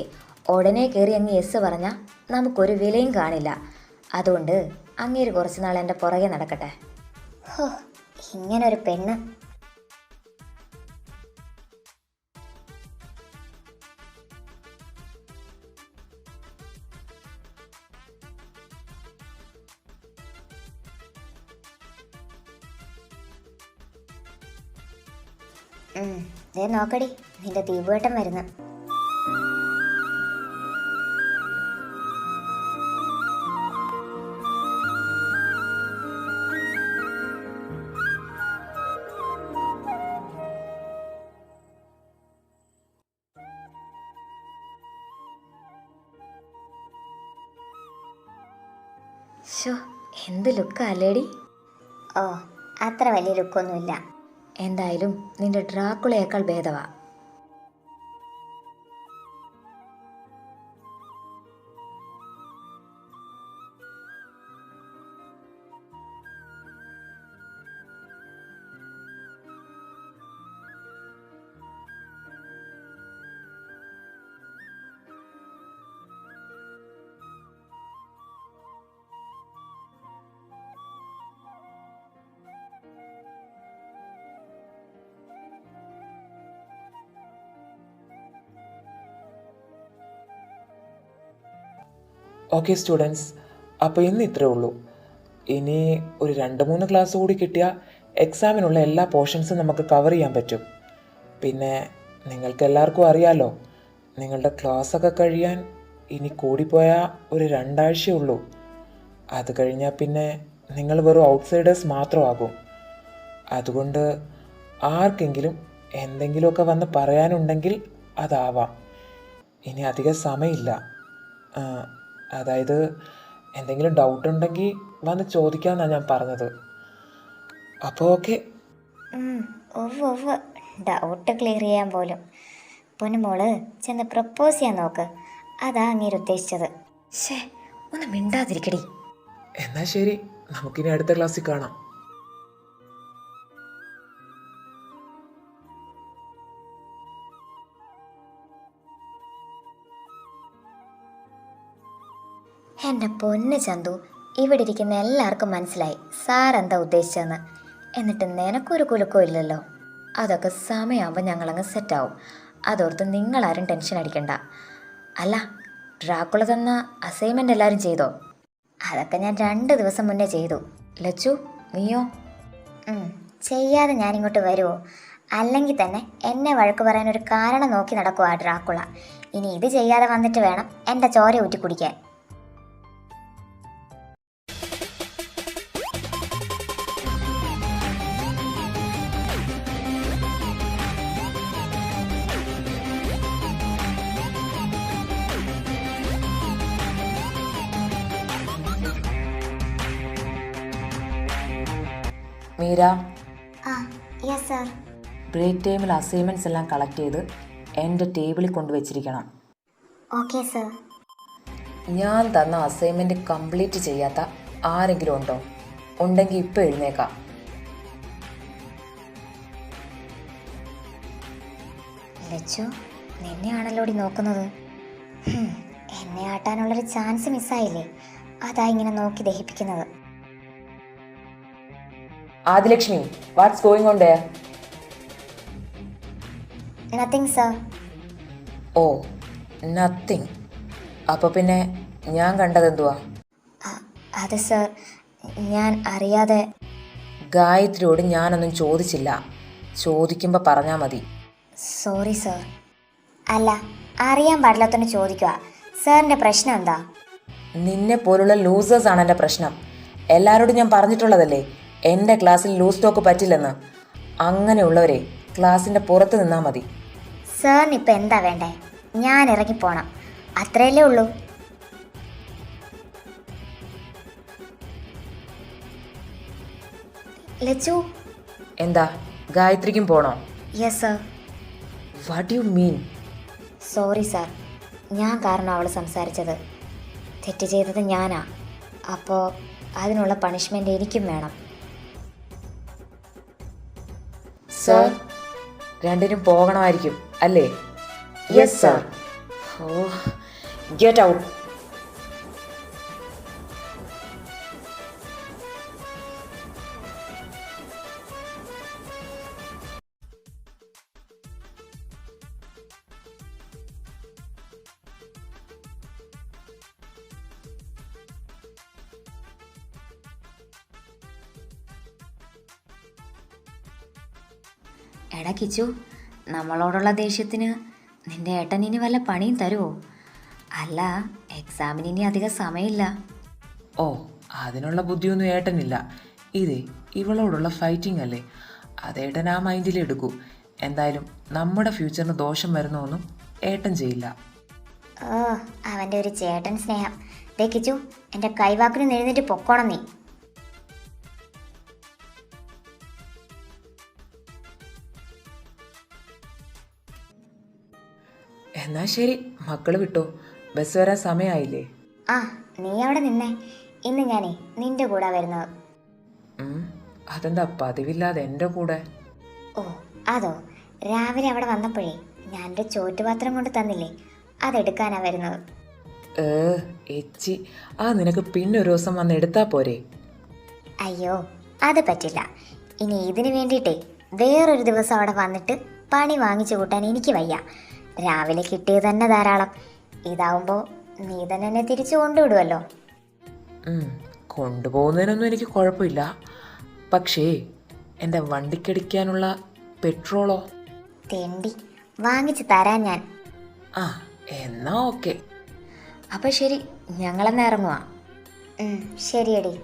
[SPEAKER 5] ഉടനെ കയറി അങ്ങ് യെസ് പറഞ്ഞാൽ നമുക്കൊരു വിലയും കാണില്ല. അതുകൊണ്ട് അങ്ങേര് കുറച്ച് നാൾ എൻ്റെ പുറകെ നടക്കട്ടെ.
[SPEAKER 4] ഹോ, ഇങ്ങനൊരു പെണ്ണ്. ദേ നോക്കടി, നിന്റെ ദീപുവേട്ടൻ വരുന്നു.
[SPEAKER 5] ഷോ, എന്ത് ലുക്കാ അല്ലേടി?
[SPEAKER 4] ഓ, അത്ര വലിയ ലുക്കൊന്നുമില്ല.
[SPEAKER 5] എന്തായാലും നിന്റെ ഡ്രാക്കുളയേക്കാൾ ഭേദവാ.
[SPEAKER 2] ഓക്കെ സ്റ്റുഡൻസ്, അപ്പോൾ ഇന്ന് ഇത്രേ ഉള്ളൂ. ഇനി ഒരു 2-3 ക്ലാസ് കൂടി കിട്ടിയാൽ എക്സാമിനുള്ള എല്ലാ പോർഷൻസും നമുക്ക് കവർ ചെയ്യാൻ പറ്റും. പിന്നെ നിങ്ങൾക്ക് എല്ലാവർക്കും അറിയാമല്ലോ, നിങ്ങളുടെ ക്ലാസ്സൊക്കെ കഴിയാൻ ഇനി കൂടിപ്പോയാൽ ഒരു 2 ആഴ്ചയേ ഉള്ളൂ. അത് കഴിഞ്ഞാൽ പിന്നെ നിങ്ങൾ വെറും ഔട്ട്സൈഡേഴ്സ് മാത്രമാകും. അതുകൊണ്ട് ആർക്കെങ്കിലും എന്തെങ്കിലുമൊക്കെ വന്ന് പറയാനുണ്ടെങ്കിൽ അതാവാം. ഇനി അധികം സമയമില്ല. അതായത് എന്തെങ്കിലും ഡൗട്ട് ഉണ്ടെങ്കിൽ വന്ന് ചോദിക്കാമെന്നാണ് ഞാൻ പറഞ്ഞത്. അപ്പോൾ ഓക്കെ.
[SPEAKER 4] ഡൗട്ട് ക്ലിയർ ചെയ്യാൻ പോലും. പൊന്നുമോള് ചെന്ന് പ്രപ്പോസ് ചെയ്യാൻ നോക്ക്, അതാ അങ്ങേര് ഉദ്ദേശിച്ചത്.
[SPEAKER 5] ഷേ, ഒന്ന് മിണ്ടാതിരിക്കടി.
[SPEAKER 2] എന്നാൽ ശരി, നമുക്കിനി അടുത്ത ക്ലാസ്സിൽ കാണാം.
[SPEAKER 4] എൻ്റെ പൊന്ന് ചന്തു, ഇവിടെ ഇരിക്കുന്ന എല്ലാവർക്കും മനസ്സിലായി സാർ എന്താ ഉദ്ദേശിച്ചതെന്ന്. എന്നിട്ട് നിനക്കൊരു കുലുക്കവും ഇല്ലല്ലോ.
[SPEAKER 5] അതൊക്കെ സമയമാകുമ്പോൾ ഞങ്ങളങ്ങ് സെറ്റാവും. അതോർത്ത് നിങ്ങളാരും ടെൻഷൻ അടിക്കണ്ട. അല്ല, ഡ്രാക്കുള തന്ന അസൈൻമെൻ്റ് എല്ലാവരും ചെയ്തോ?
[SPEAKER 4] അതൊക്കെ ഞാൻ 2 ദിവസം മുന്നേ ചെയ്തു.
[SPEAKER 5] ലച്ചു, നീയോ?
[SPEAKER 4] ചെയ്യാതെ ഞാനിങ്ങോട്ട് വരുമോ? അല്ലെങ്കിൽ തന്നെ എന്നെ വഴക്ക് പറയാൻ ഒരു കാരണം നോക്കി നടക്കുവാ ഡ്രാക്കുള. ഇനി ഇത് ചെയ്യാതെ വന്നിട്ട് വേണം എൻ്റെ ചോര ഊറ്റി കുടിക്കാൻ.
[SPEAKER 6] Meera,
[SPEAKER 4] yes sir.
[SPEAKER 6] ബ്രേക്ക് ടൈമിൽ അസൈൻമെൻറ്റ്സ് എല്ലാം കളക്ട് ചെയ്ത് എൻ്റെ ടേബിളിൽ കൊണ്ടുവച്ചിരിക്കണം.
[SPEAKER 4] Okay sir.
[SPEAKER 6] ഞാൻ തന്ന അസൈൻമെൻറ്റ് കംപ്ലീറ്റ് ചെയ്യാത്ത ആരെങ്കിലും ഉണ്ടോ? ഉണ്ടെങ്കിൽ ഇപ്പോൾ എഴുന്നേക്കാം.
[SPEAKER 4] ലച്ചു, നിന്നെയാണല്ലോടി നോക്കുന്നത്. എന്നെ ആട്ടാനുള്ളൊരു ചാൻസ് മിസ്സായില്ലേ, അതാ ഇങ്ങനെ നോക്കി ദഹിപ്പിക്കുന്നത്.
[SPEAKER 6] Adilakshmi, what's going on there?
[SPEAKER 4] Nothing sir.
[SPEAKER 6] Oh, nothing. അപ്പോൾ പിന്നെ ഞാൻ കണ്ടത് എന്തുവാ?
[SPEAKER 4] അത് സർ, ഞാൻ അറിയാതെ.
[SPEAKER 6] ഗായത്രിയോട് ഞാനൊന്നും ചോദിച്ചില്ല. ചോദിക്കുമ്പോൾ പറഞ്ഞാൽ മതി.
[SPEAKER 4] Sorry sir. അല്ല, അറിയാൻ പാടില്ലാത്തന്നെ ചോദിക്കുക. സാറിൻ്റെ പ്രശ്നം എന്താ?
[SPEAKER 6] നിന്നെ പോലുള്ള ലൂസേഴ്സ് ആണ് എൻ്റെ പ്രശ്നം. എല്ലാവരോടും ഞാൻ പറഞ്ഞിട്ടുള്ളതല്ലേ എൻ്റെ ക്ലാസ്സിൽ ലൂസ് ടോക്ക് പറ്റില്ലെന്ന്. അങ്ങനെയുള്ളവരെ ക്ലാസ്സിൻ്റെ പുറത്ത് നിന്നാൽ മതി.
[SPEAKER 4] സാറിന് ഇപ്പം എന്താ വേണ്ടേ? ഞാൻ ഇറങ്ങിപ്പോണം, അത്രയല്ലേ ഉള്ളൂ. ലച്ചു.
[SPEAKER 6] എന്താ, ഗായത്രിക്കും പോണോ?
[SPEAKER 4] Yes sir.
[SPEAKER 6] What you mean?
[SPEAKER 4] Sorry sir, ഞാൻ കാരണം അവൾ സംസാരിച്ചത്. തെറ്റ് ചെയ്തത് ഞാനാ. അപ്പോൾ അതിനുള്ള പണിഷ്മെൻ്റ് എനിക്കും വേണം.
[SPEAKER 6] സർ, രണ്ടിനും പോകണമായിരിക്കും അല്ലേ?
[SPEAKER 4] Yes sir.
[SPEAKER 6] Oh, get out.
[SPEAKER 5] എടാ കിച്ചു, നമ്മളോടുള്ള ദേഷ്യത്തിന് നിന്റെ ഏട്ടൻ ഇനി വല്ല പണിയും തരുമോ? അല്ല, എക്സാമിന് ഇനി അധികം സമയമില്ല.
[SPEAKER 2] ഓ, അതിനുള്ള ബുദ്ധിയൊന്നും ഏട്ടനില്ല. ഇതേ ഇവളോടുള്ള ഫൈറ്റിംഗ് അല്ലേ, അതേട്ടൻ ആ മൈൻഡിൽ എടുക്കൂ. എന്തായാലും നമ്മുടെ ഫ്യൂച്ചറിന് ദോഷം വരുന്നൊന്നും ഏട്ടൻ ചെയ്യില്ല.
[SPEAKER 4] ഓ, അവൻ്റെ ഒരു ചേട്ടൻ സ്നേഹം. ദേ കിച്ചു, എൻ്റെ കൈവാക്കിന് എഴുന്നേറ്റ് പൊക്കോണം നീ.
[SPEAKER 2] എന്നാ ശരി, മക്കൾ വിട്ടോ, ബസ് വരാൻ സമയമായില്ലേ?
[SPEAKER 4] ആ, നീ അവിടെ നിന്നേ. ഇന്ന് ഞാനേ നിന്റെ കൂടെ വരുന്നത്.
[SPEAKER 2] അതെന്താ പതിവില്ലാതെ എൻ്റെ കൂടെ?
[SPEAKER 4] ഓ, അതോ, രാവിലെ അവിടെ വന്നപ്പോഴേ ഞാനൊരു ചോറ്റുപാത്രം കൊണ്ട് തന്നില്ലേ, അതെടുക്കാനാ വരുന്നത്.
[SPEAKER 2] എച്ചി, ആ നിനക്ക് പിന്നെ ഒരു ദിവസം വന്ന് എടുത്താൽ പോരെ?
[SPEAKER 4] അയ്യോ, അത് പറ്റില്ല. ഇനി ഇതിന് വേണ്ടിയിട്ടേ വേറൊരു ദിവസം അവിടെ വന്നിട്ട് പണി വാങ്ങിച്ചു കൂട്ടാൻ എനിക്ക് വയ്യ. രാവിലെ കിട്ടിയത് തന്നെ ധാരാളം. ഇതാവുമ്പോൾ നീ തന്നെ എന്നെ തിരിച്ചു കൊണ്ടുവിടുമല്ലോ.
[SPEAKER 2] കൊണ്ടുപോകുന്നതിനൊന്നും എനിക്ക് കുഴപ്പമില്ല. പക്ഷേ എൻ്റെ വണ്ടിക്കടിക്കാനുള്ള പെട്രോളോ?
[SPEAKER 4] തെണ്ടി, വാങ്ങിച്ചു തരാൻ ഞാൻ.
[SPEAKER 2] ആ, എന്നാ ഓക്കെ.
[SPEAKER 5] അപ്പം ശരി, ഞങ്ങളെന്നാ ഇറങ്ങുക.
[SPEAKER 4] ശരിയടി.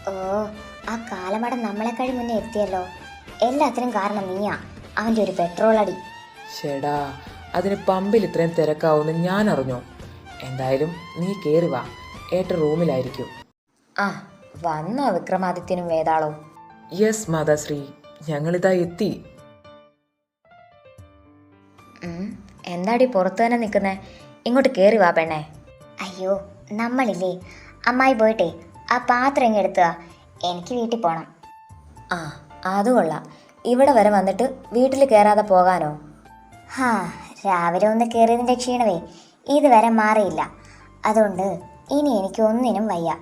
[SPEAKER 4] ഓ, ആ കാലമടം നമ്മളെക്കാൾ മുന്നേ എത്തിയല്ലോ. എല്ലാത്തിനും കാരണം നീയാ, അവൻ്റെ ഒരു പെട്രോൾ അടി.
[SPEAKER 2] ചേടാ, അതിന് പമ്പിൽ ഇത്രയും തിരക്കാവുമെന്ന് ഞാൻ അറിഞ്ഞോ? എന്തായാലും നീ കയറി വാ, ഏട്ടൻ റൂമിലായിരിക്കും.
[SPEAKER 5] ആ, വന്നോ വിക്രമാദിത്യനും വേതാളവും?
[SPEAKER 2] യെസ് മാതാശ്രീ, ഞങ്ങളിതാ എത്തി.
[SPEAKER 5] എന്താടി പുറത്ത് തന്നെ നിൽക്കുന്നേ? ഇങ്ങോട്ട് കയറി വാ പെണ്ണേ.
[SPEAKER 4] അയ്യോ, നമ്മളില്ലേ, അമ്മായി പോയിട്ടേ ആ പാത്രം ഇങ്ങ് എടുത്തുക. എനിക്ക് വീട്ടിൽ പോകണം.
[SPEAKER 5] ആ, അത് കൊള്ളാം. ഇവിടെ വരെ വന്നിട്ട് വീട്ടിൽ കയറാതെ പോകാനോ?
[SPEAKER 4] ഹാ, രാവിലെ ഒന്ന് കയറിയതിൻ്റെ ക്ഷീണമേ ഇതുവരെ മാറിയില്ല. അതുകൊണ്ട് ഇനി എനിക്ക് ഒന്നിനും വയ്യ.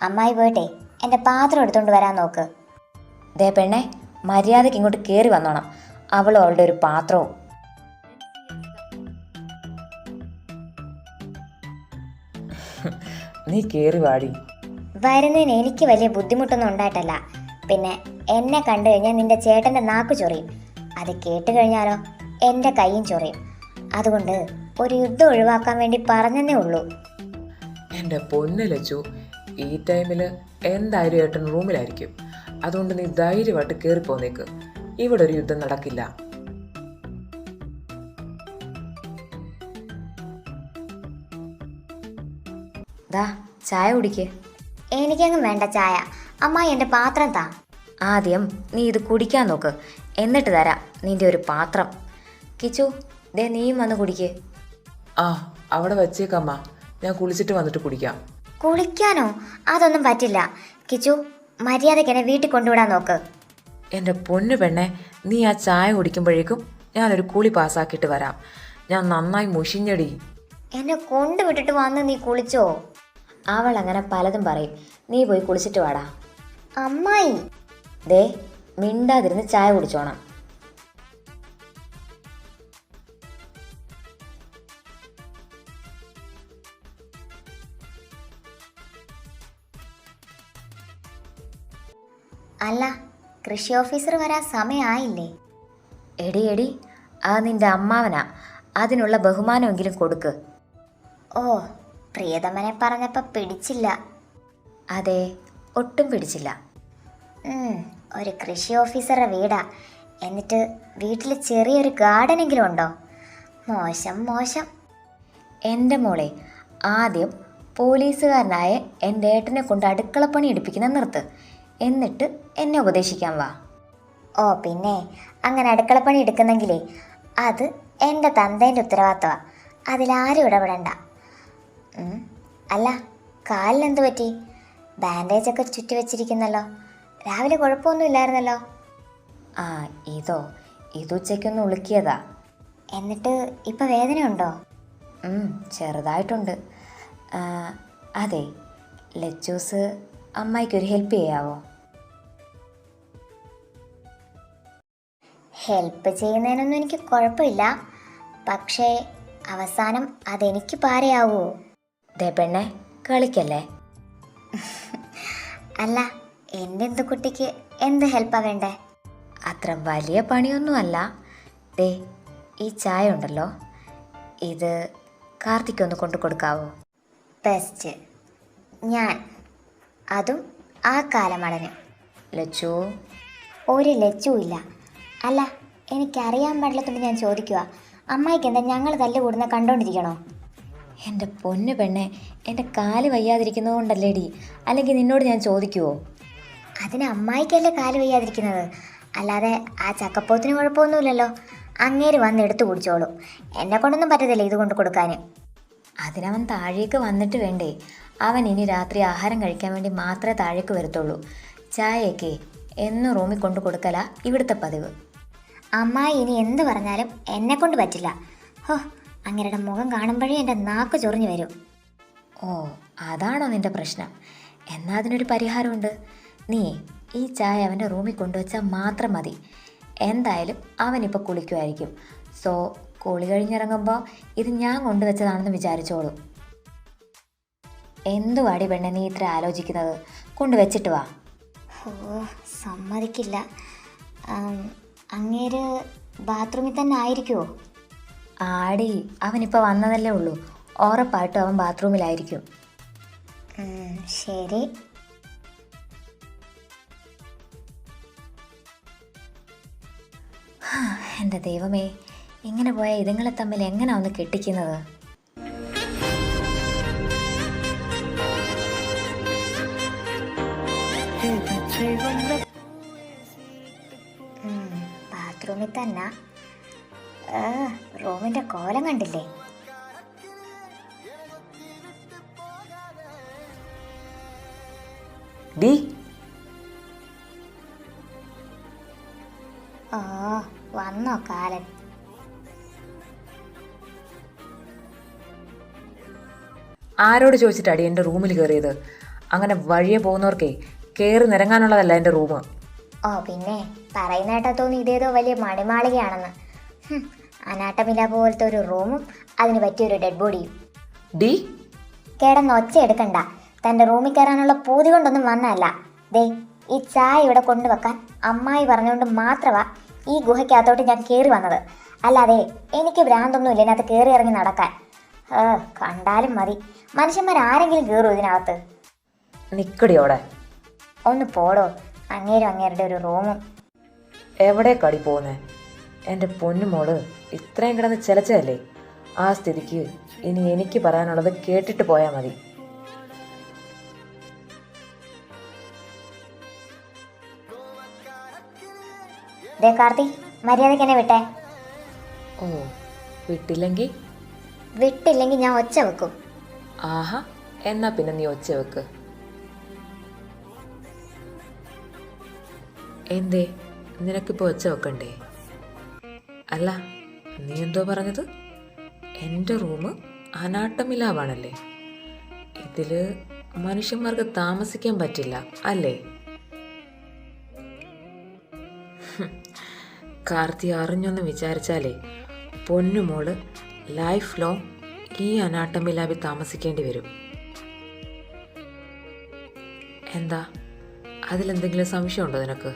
[SPEAKER 4] അമ്മായി പോയിട്ടേ എൻ്റെ പാത്രം എടുത്തുകൊണ്ട് വരാൻ നോക്ക്.
[SPEAKER 5] ദേ പെണ്ണെ, മര്യാദയ്ക്ക് ഇങ്ങോട്ട് കയറി വന്നോണം. അവളും അവളുടെ ഒരു പാത്രവും.
[SPEAKER 2] നീ കയറി വാടി.
[SPEAKER 4] വരുന്നതിന് എനിക്ക് വലിയ ബുദ്ധിമുട്ടൊന്നും ഉണ്ടായിട്ടല്ല. പിന്നെ എന്നെ കണ്ടു കഴിഞ്ഞാൽ നിന്റെ ചേട്ടൻ്റെ നാക്ക് ചൊറിയും. അത് കേട്ട് കഴിഞ്ഞാലോ എൻ്റെ കൈയും ചൊറിയും. അതുകൊണ്ട് ഒരു യുദ്ധം ഒഴിവാക്കാൻ വേണ്ടി പറഞ്ഞതേ ഉള്ളൂ.
[SPEAKER 2] എൻ്റെ പൊന്നു ലച്ചു, ഈ ടൈമിൽ എന്തായാലും ഏട്ടൻ റൂമിലായിരിക്കും. അതുകൊണ്ട് നീ ധൈര്യമായിട്ട് കയറി പോന്നേക്ക്. ഇവിടെ ഒരു യുദ്ധം നടക്കില്ല.
[SPEAKER 5] ദാ ചായ കുടിക്ക്.
[SPEAKER 4] എനിക്കങ്ങ് വേണ്ട ചായ. അമ്മായി എൻ്റെ പാത്രം താ.
[SPEAKER 5] ആദ്യം നീ ഇത് കുടിക്കാൻ നോക്ക്, എന്നിട്ട് തരാം നിന്റെ ഒരു പാത്രം. കിച്ചു, ദേ നീയും വന്ന് കുടിക്ക്.
[SPEAKER 2] ആ, അവിടെ വച്ചേക്കമ്മ, ഞാൻ കുളിച്ചിട്ട് വന്നിട്ട് കുടിക്കാം.
[SPEAKER 4] കുളിക്കാനോ? അതൊന്നും പറ്റില്ല. കിച്ചു, മര്യാദയ്ക്ക് എന്നെ വീട്ടിൽ കൊണ്ടുവിടാൻ നോക്ക്.
[SPEAKER 2] എൻ്റെ പൊന്നു പെണ്ണെ, നീ ആ ചായ കുടിക്കുമ്പോഴേക്കും ഞാനൊരു കുളി പാസ്സാക്കിയിട്ട് വരാം. ഞാൻ നന്നായി മുഷിഞ്ഞടി.
[SPEAKER 4] എന്നെ കൊണ്ടുവിട്ടിട്ട് വന്ന് നീ കുളിച്ചോ?
[SPEAKER 5] അവൾ അങ്ങനെ പലതും പറയും. നീ പോയി കുളിച്ചിട്ട് വാടാ.
[SPEAKER 4] അമ്മായി.
[SPEAKER 5] ദേ മിണ്ടാതിരുന്ന് ചായ കുടിച്ചോണം.
[SPEAKER 4] അല്ല, കൃഷി ഓഫീസർ വരാൻ സമയമായില്ലേ?
[SPEAKER 5] എടി എടി, അത് നിന്റെ അമ്മാവനാ, അതിനുള്ള ബഹുമാനമെങ്കിലും കൊടുക്ക്.
[SPEAKER 4] ഓ, പ്രിയതമനെ പറഞ്ഞപ്പോൾ പിടിച്ചില്ല.
[SPEAKER 5] അതെ, ഒട്ടും പിടിച്ചില്ല.
[SPEAKER 4] ഒരു കൃഷി ഓഫീസറുടെ വീടാ, എന്നിട്ട് വീട്ടിൽ ചെറിയൊരു ഗാർഡനെങ്കിലും ഉണ്ടോ? മോശം മോശം.
[SPEAKER 5] എൻ്റെ മോളെ, ആദ്യം പോലീസുകാരനായ എൻ്റെ ഏട്ടനെ കൊണ്ട് അടുക്കളപ്പണി എടുപ്പിക്കുന്ന നിർത്ത്, എന്നിട്ട് എന്നെ ഉപദേശിക്കാൻ വാ.
[SPEAKER 4] ഓ പിന്നെ, അങ്ങനെ അടുക്കളപ്പണി എടുക്കുന്നെങ്കിലേ അത് എൻ്റെ തന്തേൻ്റെ ഉത്തരവാദിത്തമാണ്, അതിലാരും ഇടപെടണ്ട. അല്ല, കാലിനെന്ത് പറ്റി? ബാൻഡേജൊക്കെ ചുറ്റി വെച്ചിരിക്കുന്നല്ലോ. രാവിലെ കുഴപ്പമൊന്നുമില്ലായിരുന്നല്ലോ.
[SPEAKER 5] ആ ഇതുച്ചയ്ക്കൊന്ന് ഉളുക്കിയതാ.
[SPEAKER 4] എന്നിട്ട് ഇപ്പം വേദനയുണ്ടോ?
[SPEAKER 5] ചെറുതായിട്ടുണ്ട്. അതെ, ലച്ചൂസ് അമ്മായിക്കൊരു ഹെൽപ്പ് ചെയ്യാവോ?
[SPEAKER 4] ഹെൽപ്പ് ചെയ്യുന്നതിനൊന്നും എനിക്ക് കുഴപ്പമില്ല, പക്ഷേ അവസാനം അതെനിക്ക് പാരയാവോ?
[SPEAKER 5] ദേ പെണ്ണെ, കളിക്കല്ലേ.
[SPEAKER 4] അല്ല, എൻ്റെ എന്ത് കുട്ടിക്ക് എന്ത് ഹെൽപ്പാണ് വേണ്ടേ?
[SPEAKER 5] അത്ര വലിയ പണിയൊന്നുമല്ല. ദേ ഈ ചായ ഉണ്ടല്ലോ, ഇത് കാർത്തിക്കൊന്ന് കൊണ്ടു കൊടുക്കാവോ?
[SPEAKER 4] ബെസ്റ്റ്. ഞാൻ അതും ആ കാലമടന്.
[SPEAKER 5] ലച്ചു.
[SPEAKER 4] ഒരു ലച്ചുമില്ല. അല്ല, എനിക്കറിയാൻ പാടില്ലാത്തതുകൊണ്ട് ഞാൻ ചോദിക്കുക, അമ്മായിക്ക് എന്താ ഞങ്ങൾ തല്ലുകൂടുന്ന കണ്ടോണ്ടിരിക്കണോ?
[SPEAKER 5] എൻ്റെ പൊന്നു പെണ്ണെ, എൻ്റെ കാല് വയ്യാതിരിക്കുന്നത് കൊണ്ടല്ലേടി, അല്ലെങ്കിൽ നിന്നോട് ഞാൻ ചോദിക്കുവോ?
[SPEAKER 4] അതിന് അമ്മായിക്കല്ലേ കാല് വയ്യാതിരിക്കുന്നത്, അല്ലാതെ ആ ചക്കപ്പോത്തിന് കുഴപ്പമൊന്നുമില്ലല്ലോ. അങ്ങേര് വന്ന് എടുത്തു കുടിച്ചോളും, എന്നെ കൊണ്ടൊന്നും പറ്റത്തില്ല ഇത് കൊണ്ട് കൊടുക്കാൻ.
[SPEAKER 5] അതിനവൻ താഴേക്ക് വന്നിട്ട് വേണ്ടേ? അവൻ ഇനി രാത്രി ആഹാരം കഴിക്കാൻ വേണ്ടി മാത്രമേ താഴേക്ക് വരത്തുള്ളൂ. ചായയൊക്കെ എന്നും റൂമിൽ കൊണ്ടു കൊടുക്കല ഇവിടുത്തെ പതിവ്.
[SPEAKER 4] അമ്മായി ഇനി എന്ത് പറഞ്ഞാലും എന്നെ കൊണ്ട് പറ്റില്ല. ഹോ, അങ്ങേരുടെ മുഖം കാണുമ്പോഴേ എൻ്റെ നാക്ക് ചൊറിഞ്ഞു വരും.
[SPEAKER 5] ഓ, അതാണോ നിൻ്റെ പ്രശ്നം? എന്നാൽ അതിനൊരു പരിഹാരമുണ്ട്. നീ ഈ ചായ അവൻ്റെ റൂമിൽ കൊണ്ടുവച്ചാൽ മാത്രം മതി. എന്തായാലും അവനിപ്പോൾ കുളിക്കുമായിരിക്കും. സോ കുളി കഴിഞ്ഞിറങ്ങുമ്പോൾ ഇത് ഞാൻ കൊണ്ടുവച്ചതാണെന്ന് വിചാരിച്ചോളൂ. എന്തുവാടി പെണ്ണെ നീ ഇത്ര ആലോചിക്കുന്നത്? കൊണ്ടുവച്ചിട്ട് വാ.
[SPEAKER 4] ഓ, സമ്മതിക്കില്ല. അങ്ങേര് ബാത്റൂമിൽ തന്നെ ആയിരിക്കുമോ?
[SPEAKER 5] ആടി, അവനിപ്പോൾ വന്നതല്ലേ ഉള്ളൂ, ഉറപ്പായിട്ടും അവൻ ബാത്റൂമിലായിരിക്കും.
[SPEAKER 4] ശരി.
[SPEAKER 5] എൻ്റെ ദൈവമേ, ഇങ്ങനെ പോയാൽ ഇതുങ്ങളെ തമ്മിൽ എങ്ങനെ ഒന്ന് കെട്ടിക്കുന്നത്?
[SPEAKER 4] ബാത്റൂമിൽ തന്നെ. റൂമിൻ്റെ കോലം കണ്ടില്ലേ?
[SPEAKER 5] ഡി,
[SPEAKER 4] ഓ, വന്നോ കാലൻ?
[SPEAKER 6] ആരോട് ചോദിച്ചിട്ടാടി എൻ്റെ റൂമിൽ കയറിയത്? അങ്ങനെ വഴിയെ പോകുന്നവർക്കേ കയറി നിരങ്ങാനുള്ളതല്ല എൻ്റെ റൂം.
[SPEAKER 4] ഓ പിന്നെ, പറയുന്ന കേട്ടാ തോന്നി ഇതേതോ വലിയ മണിമാളികയാണെന്ന്. അനാട്ടമില്ല പോലത്തെ ഒരു റൂമും അതിന് പറ്റിയൊരു ഡെഡ് ബോഡിയും.
[SPEAKER 6] ഡി,
[SPEAKER 4] കിടന്ന് ഒച്ച എടുക്കണ്ട. തൻ്റെ റൂമിൽ കയറാനുള്ള പൂതി കൊണ്ടൊന്നും വന്നതല്ല. ദേ, ഈ ചായ ഇവിടെ കൊണ്ടുവെക്കാൻ അമ്മായി പറഞ്ഞുകൊണ്ട് മാത്രമാ ഈ ഗുഹയ്ക്കകത്തോട്ട് ഞാൻ കയറി വന്നത്. അല്ലാതെ എനിക്ക് ഭ്രാന്തൊന്നുമില്ല ഇതിനകത്ത് കയറി ഇറങ്ങി നടക്കാൻ. കണ്ടാലും മതി, മനുഷ്യന്മാരാരെങ്കിലും കയറും ഇതിനകത്ത്?
[SPEAKER 6] നിക്കടിയോടെ.
[SPEAKER 4] ഒന്ന് പോടോ, അങ്ങേരും അങ്ങേരുടെ ഒരു റൂമും.
[SPEAKER 6] എവിടെ കടി പോകുന്നേ? എൻ്റെ പൊന്നുമോള് ഇത്രയും കിടന്ന് ചിലച്ചതല്ലേ? ആ സ്ഥിതിക്ക് ഇനി എനിക്ക് പറയാനുള്ളത് കേട്ടിട്ട് പോയാൽ മതി.
[SPEAKER 4] ദേ കാർത്തി, മര്യാദയ്ക്ക് എന്നെ വിട്ടേ.
[SPEAKER 6] ഓ, വിട്ടില്ലെങ്കിൽ?
[SPEAKER 4] വിട്ടില്ലെങ്കിൽ ഞാൻ ഒച്ച വെക്കും.
[SPEAKER 6] ആഹാ, എന്നാ പിന്നെ നീ ഒച്ച വെക്ക്. എന്തേ, നിനക്കിപ്പോൾ ഒച്ച വെക്കണ്ടേ? അല്ല, നീ എന്തോ പറഞ്ഞത്? എൻ്റെ റൂം അനാട്ടമി ലാബാണല്ലേ? ഇതിൽ മനുഷ്യന്മാർക്ക് താമസിക്കാൻ പറ്റില്ല അല്ലേ? കാർത്തി അറിഞ്ഞൊന്ന് വിചാരിച്ചാലേ പൊന്നുമോള് ലൈഫ് ലോങ് ഈ അനാട്ടമി ലാബിൽ താമസിക്കേണ്ടി വരും. എന്താ അതിലെന്തെങ്കിലും സംശയമുണ്ടോ നിനക്ക്?